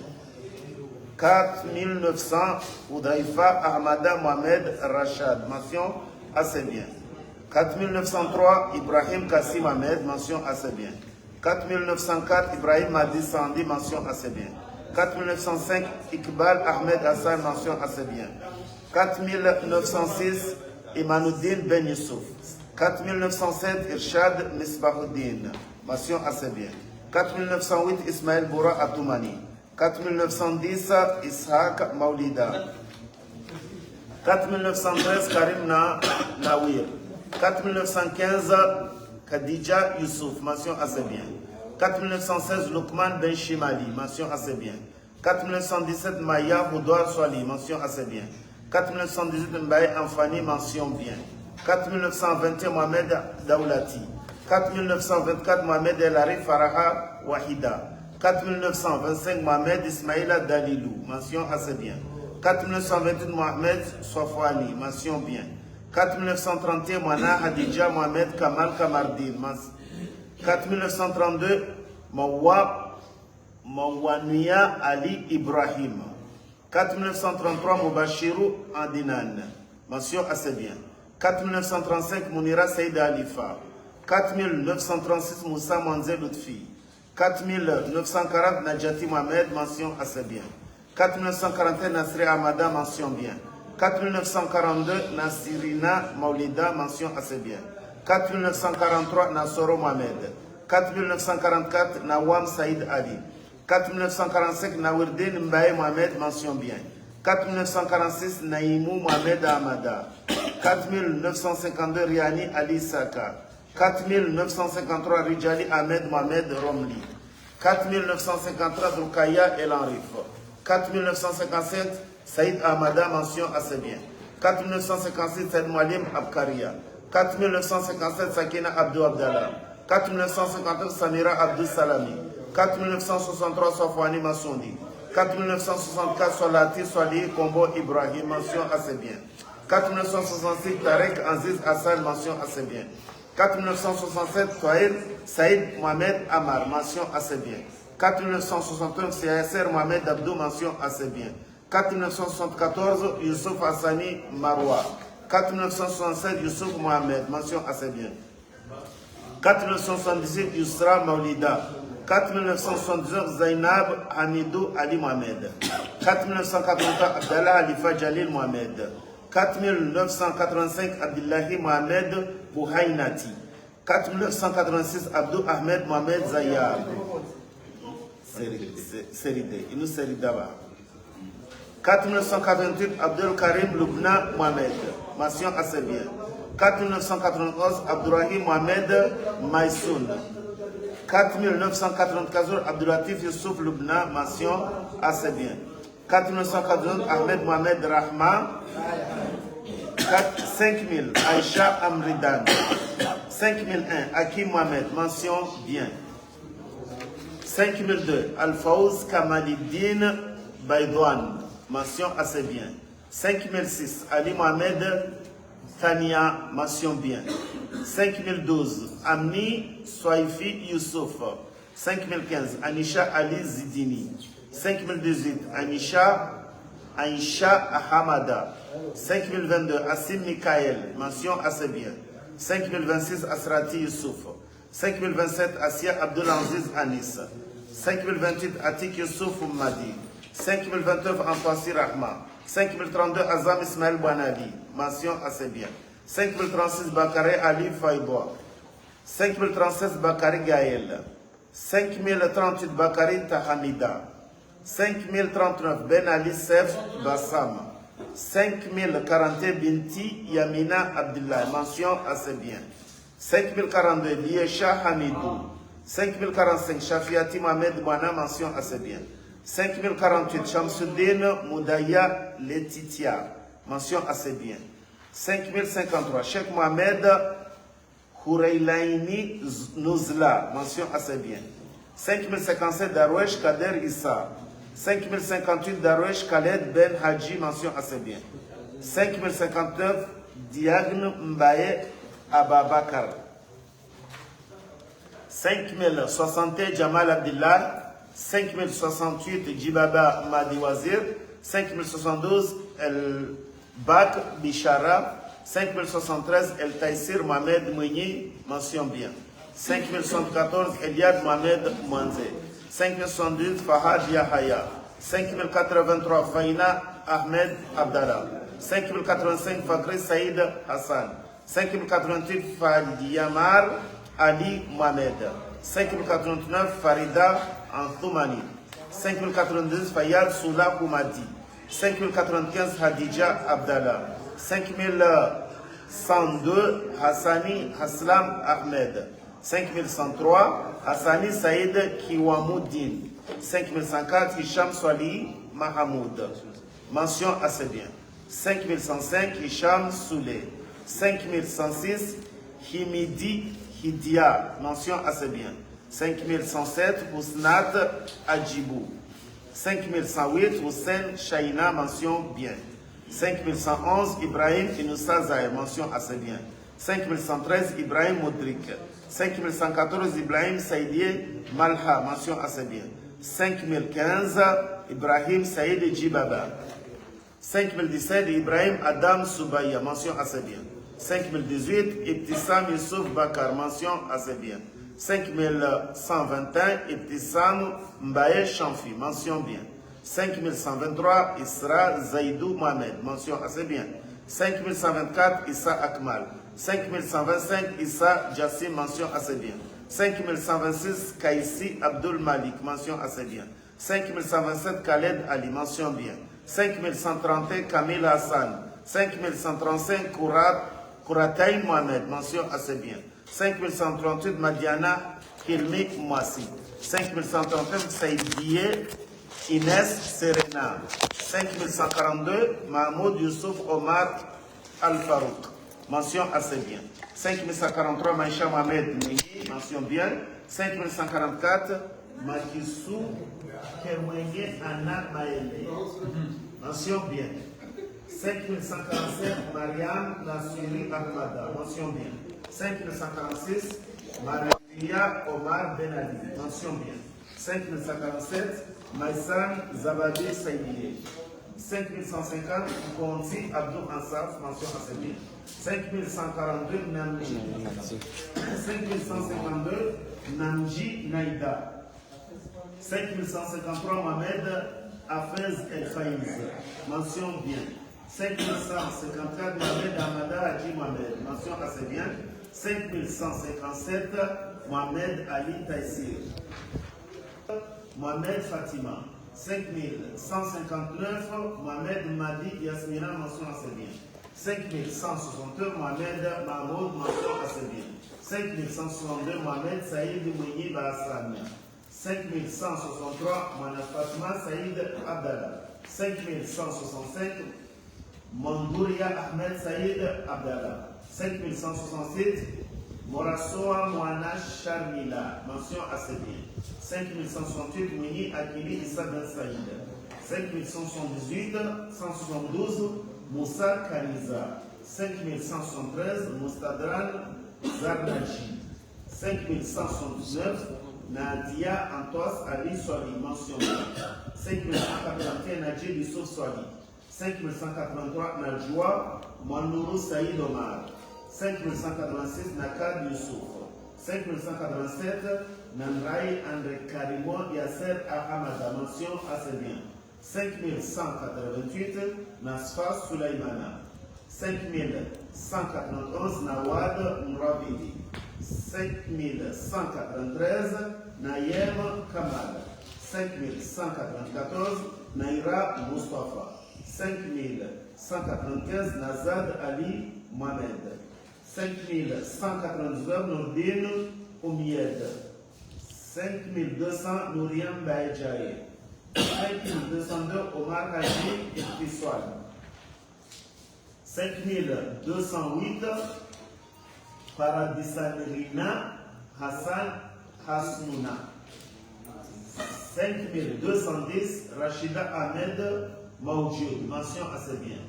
4900, Oudaïfa Ahmada Mohamed Rachad, mention assez bien. 4903, Ibrahim Kassim Ahmed, mention assez bien. 4904, Ibrahim Madi Sandi, mention assez bien. 4905, Iqbal Ahmed Hassan, mention assez bien. 4906, Imanoudine Ben Youssouf. 4907, Irshad Misbahoudine, mention assez bien. 4908, Ismaël Boura Abdoumani. 4910, Ishaq Maulida. 4913, Karim Nawir. 4915, Khadija Youssouf, mention assez bien. 4916, Lukman Ben Shimali, mention assez bien. 4917 Maya Houdoir Swali, mention assez bien. 4918 Mbaye Amfani, mention bien. 4921 Mohamed Daoulati. 4924 Mohamed El Arif Faraha Wahida. 4925 Mohamed Ismaïla Dalilou, mention assez bien. 4928 Mohamed Sofwani, mention bien. 4931 Moana Hadija Mohamed Kamal Kamardin. 4932 Mouwania Ali Ibrahim. 4933 Moubachirou Andinan, mention assez bien. 4935 Mounira Saïda Alifa. 4936 Moussa Manze Lutfi. 4940 Najati Mohamed, mention assez bien. 4941 Nasri Amada, mention bien. 4942 Nasirina Maulida, mention assez bien. 4943 Nasoro Mohamed. 4944 Nawam Saïd Ali. 4945 Nawirdin Mbaye Mohamed, mention bien. 4946 Naïmou Mohamed Amada. 4952 Riani Ali Saka. 4953 Rijali Ahmed Mohamed Romli. 4953 Droukaya El Enrif. 4957 Saïd Ahmada, mention assez bien. 4956 Saïd Moualim Abkaria. 4957 Sakina Abdou Abdallah. 4959 Samira Abdou Salami. 4963 Sofwani Massondi. 4964 Solati Swali Kombo Ibrahim, mention assez bien. 4966 Tarek Aziz Hassan, mention assez bien. 4967 Saïd Mohamed Amar, mention assez bien. 4961 CSR Mohamed Abdou, mention assez bien. 4974 Youssouf Hassani Marwa. 4967 Youssouf Mohamed, mention assez bien. 4978 Yousra Maulida. 4979 Zainab Hamidou Ali Mohamed. 4983 Abdallah Alifa Jalil Mohamed. 4985 Abdullahi Mohamed Bouhainati. 4986 Abdou Ahmed Mohamed Zayab. Seride, il nous série d'abord. 4988 Abdul Karim Lubna Mohamed, mention assez bien. 4991 Abdourahim Mohamed Maïsoun. 4994 Abdoulatif Youssouf Lubna, mention assez bien. 4991 Ahmed Mohamed Rahman. 5000 Aïcha Amridan. 5001 Hakim Mohamed, mention bien. 5002 Al-Faouz Kamaliddin Baïdouane, mention assez bien. 5006 Ali Mohamed Tania, mention bien. 5012 Amni Soifi Youssouf. 5015 Anisha Ali Zidini. 5018 Aïcha Ahamada. 5022 Assim Mikael, mention assez bien. 5026 Asrati Youssouf. 5027 Asia Abdulaziz Anis. 5028 Atik Youssouf Madi. 5029 Anfasi Rahma. 5032 Azam Ismaël Banali, mention assez bien. 5036 Bakare Ali Faïboa. 5036 Bakari Gaël. 5038 Bakari Tahamida. 5039 Ben Ali Sef Bassam. 5041 Binti Yamina Abdullah, mention assez bien. 5042 Liesha Hamidou. 5045 Shafiati Mohamed Bouana, mention assez bien. 5048 Shamsuddin Moudaya Letitia, mention assez bien. 5053 Cheikh Mohamed Houreylaini Nouzla, mention assez bien. 5057 Darwesh Kader Issa. 5058 Darwesh Khaled Ben Haji, mention assez bien. 5059 Diagne Mbaye Ababakar. 5061 Jamal Abdillah. 5068 Djibaba Madi Wazir. 5072 El Bak Bishara. 5073 El Taïsir Mohamed Mouni, mention bien. 5074 Eliad Mohamed Mouanze. 5072 Fahad Yahaya. 5083 Faina Ahmed Abdallah. 5085 Fakri Saïd Hassan. 5088 Fadiyamar Ali Mohamed. 5089 Farida Antoumani. 5090 Fayad Soula Koumadi. 5095 Hadija Abdallah. 5102 Hassani Haslam Ahmed. 5103 Hassani Saïd Kiwamoudine. 5104, Hicham Swali Mahamoud. Mention assez bien. 5105, Hicham Soulé. 5106, Himidi Hidia. Mention assez bien. 5107, Ousnat Adjibou. 5108, Hussein Shaina. Mention bien. 5111, Ibrahim Inoussa Zahir. Mention assez bien. 5113, Ibrahim Modric. 5114, Ibrahim Saïdier Malha. Mention assez bien. 5015, Ibrahim Saïd Djibaba. 5017, Ibrahim Adam Soubaya. Mention assez bien. 5018, Ibtissam Youssouf Bakar. Mention assez bien. 5121, Ibtissam Mbaye Chamfi. Mention bien. 5123, Isra Zaidou Mohamed. Mention assez bien. 5124, Issa Akmal. 5125, Issa Jassim. Mention assez bien. 5126, Kaïsi Abdul Malik. Mention assez bien. 5127, Khaled Ali. Mention bien. 5131, Kamil Hassan. 5135, Kourataï Mohamed. Mention assez bien. 5138, Madiana Hilmi Mouassi. 5139, Saïdiye Inès Serena. 5142, Mahmoud Youssouf Omar Al-Farouk. Mention assez bien. 5143, Maïcha Mohamed Mengi. Mention bien. 5144, Makissou Kemwenge Anna Maëlle. Mention bien. 5147, Mariam Nassiri Ahmada. Mention bien. 5146, Maria Omar Benali. Mention bien. 5147, Maïsan Zabadi Saïdiye. 5150, Konzi Abdou Ansaf. Mention assez bien. 5142, Namji. 5152, Namji Naïda. 5153, Mohamed Hafez El Faiz. Mention bien. 5154, Mohamed Hamada Haji Mohamed. Mention assez bien. 5157, Mohamed Ali Taïsir. Mohamed Fatima. 5159, Mohamed Madi Yasmina. Mention assez bien. 5162, Mohamed Mahmoud. Mention assez bien. 5162, Mohamed Saïd Mouni Bassania. 5163, Mohamed Fatma Saïd Abdallah. 5165, Mandouria Ahmed Saïd Abdallah. 5167, Morassoa Moana Sharmila. Mention assez bien. 5168, Mouni Akili Issa Ben Saïd. 5178, 172, Moussa Kaniza. 5173, Moustadran Zarnaji. 5169, Nadia Antos Ali Swali. Mention bien. 5181, Najib Youssouf Swali. 5183, Najwa Manourou Saïd Omar. 5186, Nakad Youssouf. 5187, Namraï André Karimo Yasser Ahamada. Mention assez bien. 5188, Nasfa Sulaimana. 5191, Nawad Mravidi. 5193, Nayem Kamal. 5194, Naira Mustafa. 5195, Nazad Ali Mohamed. 5199, Nourdine Oumied. 5200, Nouriam Baïdjaï. 5202, Omar Haji Iftiswal. 5208, Paradisanirina Hassan Hasnouna. 5210, Rachida Ahmed Maoudjoud. Mention assez bien.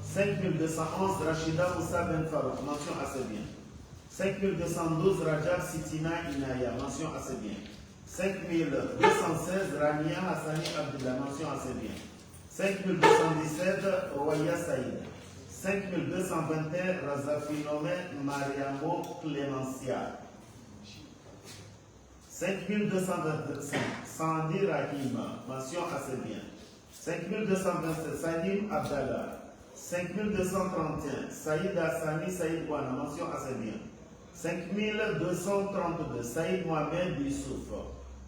5211, Rachida Moussa Ben Farouk. Mention assez bien. 5212, Rajab Sitina Inaya. Mention assez bien. 5216, Rania Hassani Abdullah. Mention assez bien. 5217, Roya Saïd. 5221, Razafinome Mariamo Clémencia. 5225, Sandi Rahima. Mention assez bien. 5227, Salim Abdallah. 5231, Saïd Hassani Saïd Bouana. Mention assez bien. 5232, Saïd Mohamed Youssouf.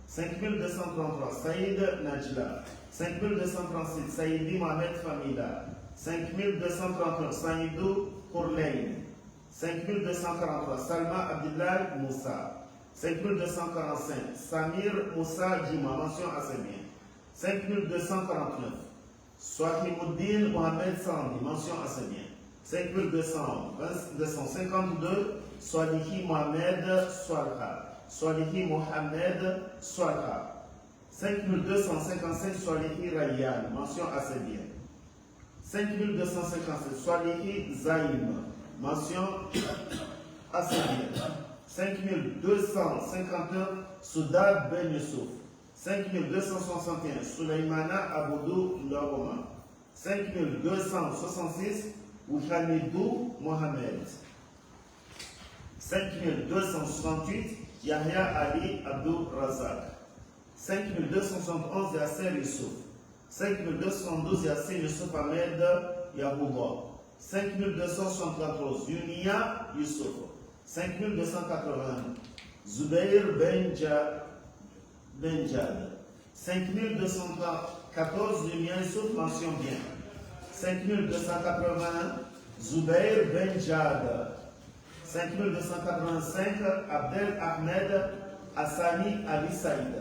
5233, Saïd Najla. 5236, Saïdi Mohamed Famila. 5239, Saïdou Kourlein. 5243, Salma Abdullah Moussa. 5245, Samir Moussa Djima, mention assez bien. 5249, Swahimoudine Mohamed Sandi, mention assez bien. 5252, Swalihi Mohamed Swalha. Swalihi Mohamed Swalha. 5255, Swalihi Rayyan, mention assez bien. 5257, Swalihi Zaïm, mention assez bien. 5251, Soudad Ben Youssouf. 5261, Souleymana Aboudou Ndoroma. 5266, Ouhamidou Mohamed. 5268, Yahya Ali Abdou Razak. 5271, Yasser Youssouf. 5212, Yasser Youssouf Ahmed Yahouba. 5274, Yunia Youssouf. 5280, Zubair Ben Jad. 5214, Yunia Youssouf, mention bien. 5281, Zubair Ben Jad. 5285, Abdel Ahmed Hassani Ali Saïd.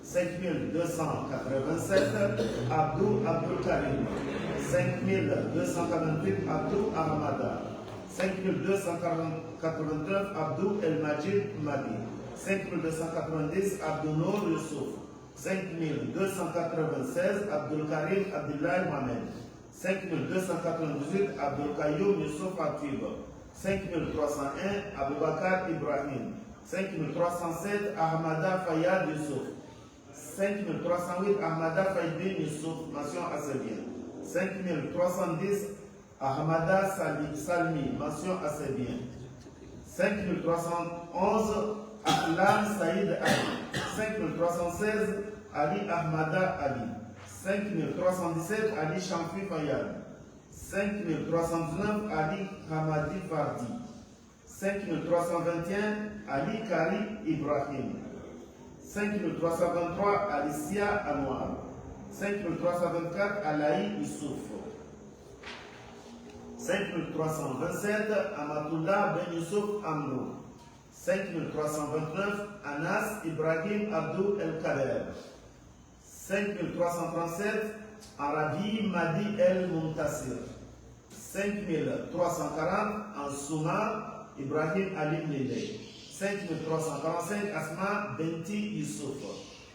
5287, Abdou Abdul Karim. 5248, Abdou Ahmada. 5289, Abdou El Majid Madi. 5290, Abdou Nour Youssouf. 5296, Abdul Karim Abdullah Mohamed. 5298, Abdul Kayoum Youssouf Atib. 5301, Aboubakar Ibrahim. 5307, Ahmada Fayad Youssouf. 5308, Ahmada Faidin Youssouf, mention assez bien. 5310, Ahmada Salmi, mention assez bien. 5311, Ahlam Saïd Ali. 5316, Ali Ahmada Ali. 5317, Ali Chamfi Fayad. 5319, Ali Hamadi Fardi. 5321, Ali Kari Ibrahim. 5323, Alicia Anwar. 5324, Alaï Youssouf. 5327, Amatullah Ben Youssouf Amrou. 5329, Anas Ibrahim Abdou El Kader. 5337, Arabi Madi El Muntasir. 5340, Ansouma Ibrahim Ali Nele. 5345, Asma Benti Youssouf.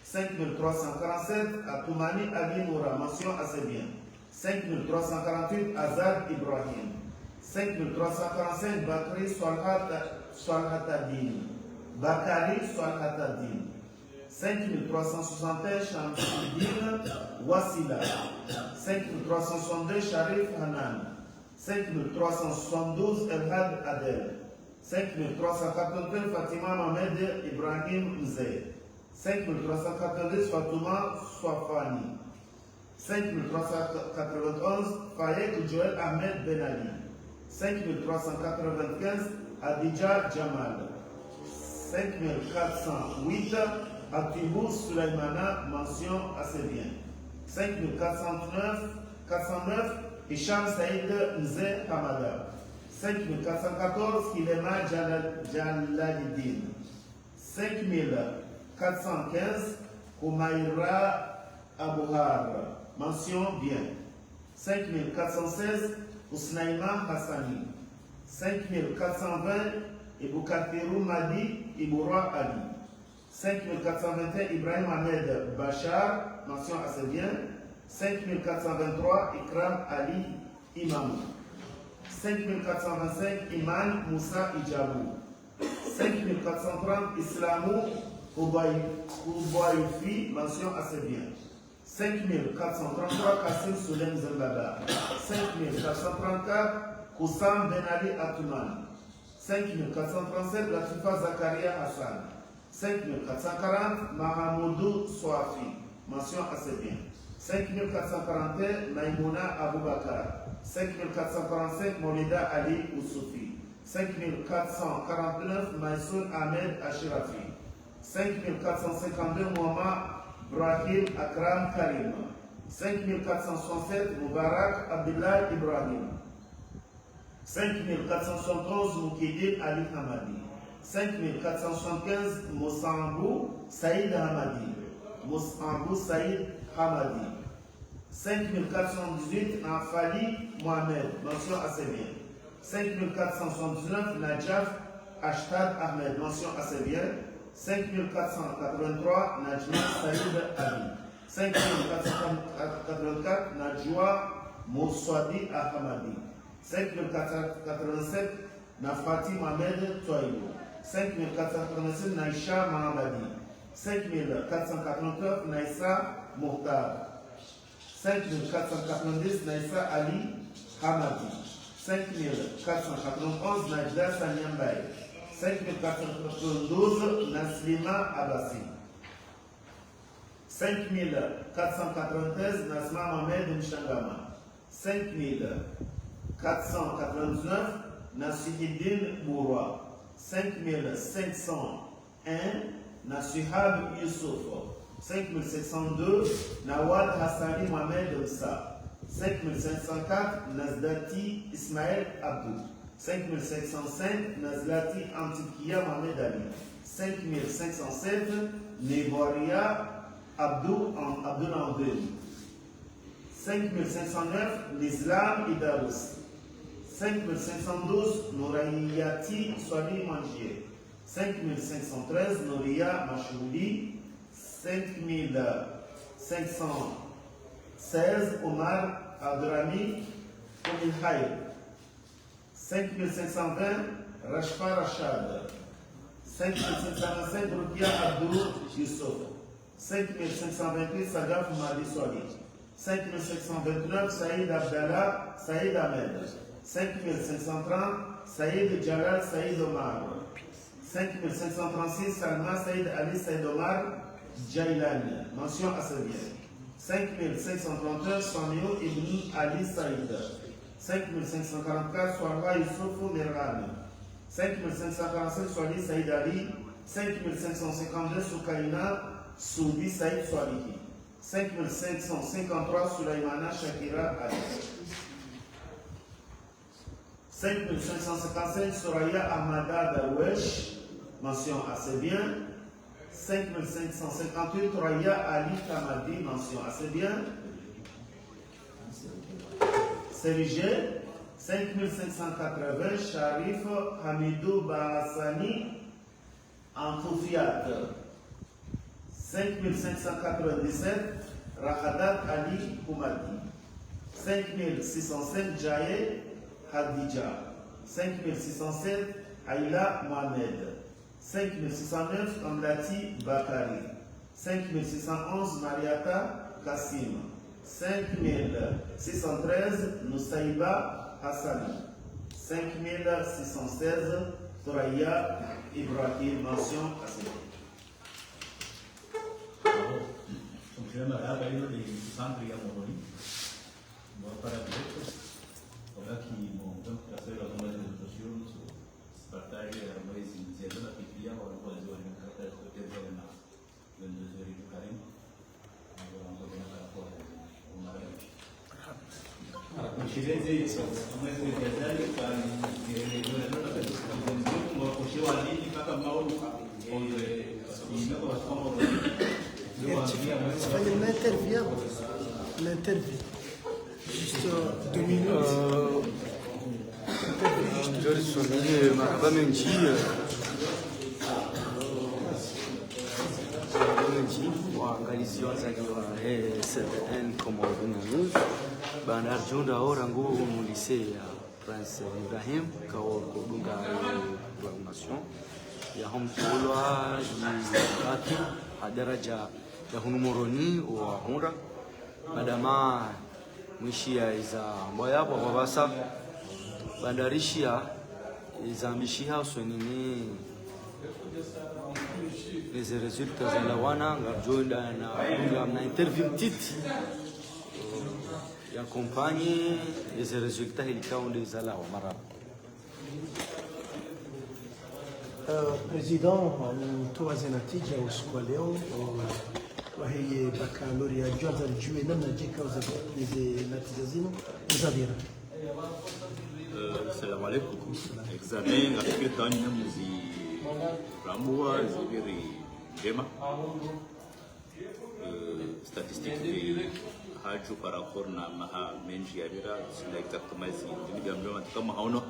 5347, Atoumani Ali Moura, mention assez bien. 5348, Azad Ibrahim. 5345, Bakri Swalhatadin. Bakari Swalhatadin. 5361, Shamsuddin Wassila. 5362, Sharif Hanan. 5372, Elhad Adel. 5382, Fatima Mohamed Ibrahim Mzeh. 5390, Fatouma Swafani. 5391, Fayek Joël Ahmed Ben Ali. 5395, Adija Jamal. 5408, Atibou Sulaimana, mention assez bien. 5409, Hicham Saïd Nze Hamada. 5414, Kilema Jalalidin. 5415, Koumaïra Abouhar, mention bien. 5416, Ousnaïma Hassani. 5420, Iboukatirou Madi Iboura Ali. 5421, Ibrahim Ahmed Bachar, mention assez bien. 5423, Ikram Ali Imam. 5425, Iman Moussa Ijabou. 5430, Islamou Koubaïfi, mention assez bien. 5433, Kassim Soulem Zembada. 5434, Koussam Ben Ali Atouman. 5437, Latifa Zakaria Hassan. 5440, Mahamoudou Soafi, mention assez bien. 5441, Maïmouna Aboubakar. 5445, Molida Ali Oussoufi. 5449, Maïsoun Ahmed Ashirafi. 5452, Mohamed Brahim Akram Karim. 5467, Moubarak Abdullah Ibrahim. 5471, Moukidin Ali Hamadi. 5475, Moussambou Saïd Hamadi. Moussambou Saïd Hamadi. 5418, Nafali Mohamed, mention assez bien. 5479, Najaf Ashtad Ahmed, mention assez bien. 5483, Najma Saïd Ali. 5484, Najwa Moussouadi Ahmadi. 5487, Nafati Mohamed Touaïlou. 5487, Naïcha Mahamadi. 5489, Naïssa Mokhtar. 5490, Naïssa Ali Hamadi. 5491, Najda Sanyambaye. 5492, Naslima Abbasi. 5493, Nasma Mohamed Mchangama. 5499, Nasihidine Bourwa. 5501, Nasuhab Youssouf. 5702, Nawad Hassani Mohamed Msa. 5504, Nazdati Ismaël Abdou. 5705, Nazlati Antikia Mohamed Ali. 5507, Nevoria Abdou André. 5509, l'Islam Idarous. 5512, Nourayati Swali Mangier. 5513, Nouria Machouli. 5516, Omar Abdrami Omilhaï. 5520, Rashfa Rachad. 5525, Rukia Abdou Youssof. 5528, Sadaf Mali Swali. 5729, Saïd Abdallah Saïd Ahmed. 5530, Saïd Jalal Saïd Omar. 5536, Salma Saïd Ali Saïd Omar Jailani. Mention assez bien. 5539, Samio Ibn Ali Saïd. 5544, Swalwa Youssoufou Merhan. 5547, Swali Saïd Ali. 5552, Soukaina Soubi Saïd Swalihi. 5553, Sulaimana Shakira Ali. 5555, Soraya Ahmada Darwesh. Mention assez bien. 5558, Toraya Ali Kamadi, mention assez bien. Serigé. 5580, Sharif Hamidou Bahassani Antoufiat. 5597, Rahadat Ali Koumadi. 5605, Jaye Hadija. 5607, Aïla Mohamed. 5609, Amlati Bakari. 5611, Mariata Kassim. 5613, Nusaïba Hassani. 5616, Toraya Ibrahim, mention assez. Funziona la livello dei centri a Moroni. Para diretos, ora que montam a ser a tomada de decisão su batalha mais iniciada na Pipia ou na coisa de carta de tempo na Venezuela e Karim. Agora vamos ver a fora uma coincidência isso, mas é verdade que a diretora não está pensando como puxou ali e cada mal e não vai como fallait l'interview. Juste 2 minutes. George Somini Maraba Menji. Waangalizi wazaliwa CPN kama organizamus bandar jonda ora nguvu mu lycée ya Prince Ibrahim kao kudunga formation ya homtolwa ni daraja ya hunumoroni wa hunda badama mwishia iza mboya kwa basa bandarishia iza mishia sonini les résultats za lawana ngajoinda na interview petite ya compagnie les résultats ilikaunde za lawa mara Président, tuwaze natija usiku leo وهي بكالوريا جوزا الجوي لما جيكا وزي natija zino mzadira. Assalamu alaikum. Examen nafikiri tani muzi Rambua zibiri njema. Statistique de haju par rapport na maha menji yabira sila exactement zindi gamlo kama haono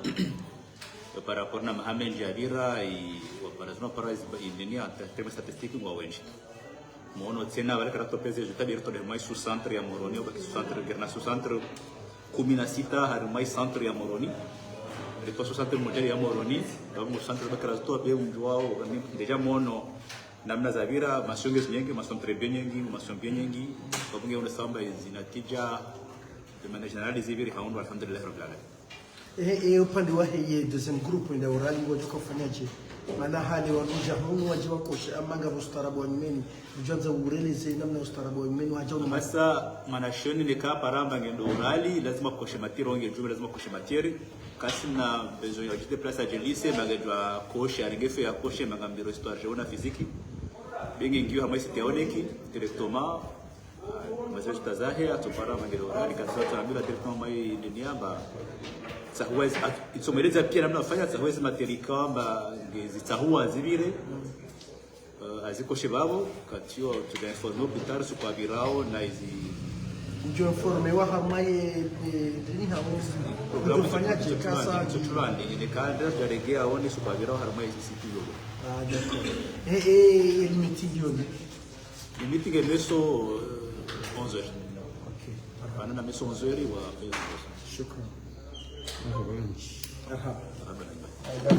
par rapport na maha menji yabira I comparaison para indenia terme statistique ngwa wenji mono tena wale karato pese juta birto de mais su centre ya Moroni ou su centre gerna su centre kumina sita har mais centre ya Moroni reto su centre model ya Moroni donc mu centre bakara to be unjwao deja mono namna za vira masonges nyingi mason très bien nyingi mason bien nyingi kwa bunge una samba zinatija de manière générale ziviri haundu alhamdulillah rabbil alamin upande wa hii deuxième groupe ndio urali ngoja kufanyaje maana hali wanuja hunu waje wakoshe amanga ustarabu wa mmeni ujanza ureleze namna ustarabu wa mmeni waje masa manashoni ni ka paramba ngendo urali lazima koshe matiro onge jumbe lazima koshe matiri kasi na besoin ya jite place à lycée magajwa koshe aringefe ya koshe magambiro histoire jeuna physique bingi ngiwa hamasi teoneki directement mazejo tazahe atopara ngendo urali kasi tunaambia directement mai duniaba sahwezi itsomeleza pia namna afanya sahwezi materika mba ngezitahua zibire azikoshe babo katio tunainforme plus sur kwa birao na izi ndio informe wa hamaye dini hamosi kufanyaje kasa tutulani ni kadra jarejea oni sur kwa birao harma izi sitio d'accord il meeting yoni le meeting est meso 11h okay ana na meso 11h wa shukran Marhaba. Aha. Aida,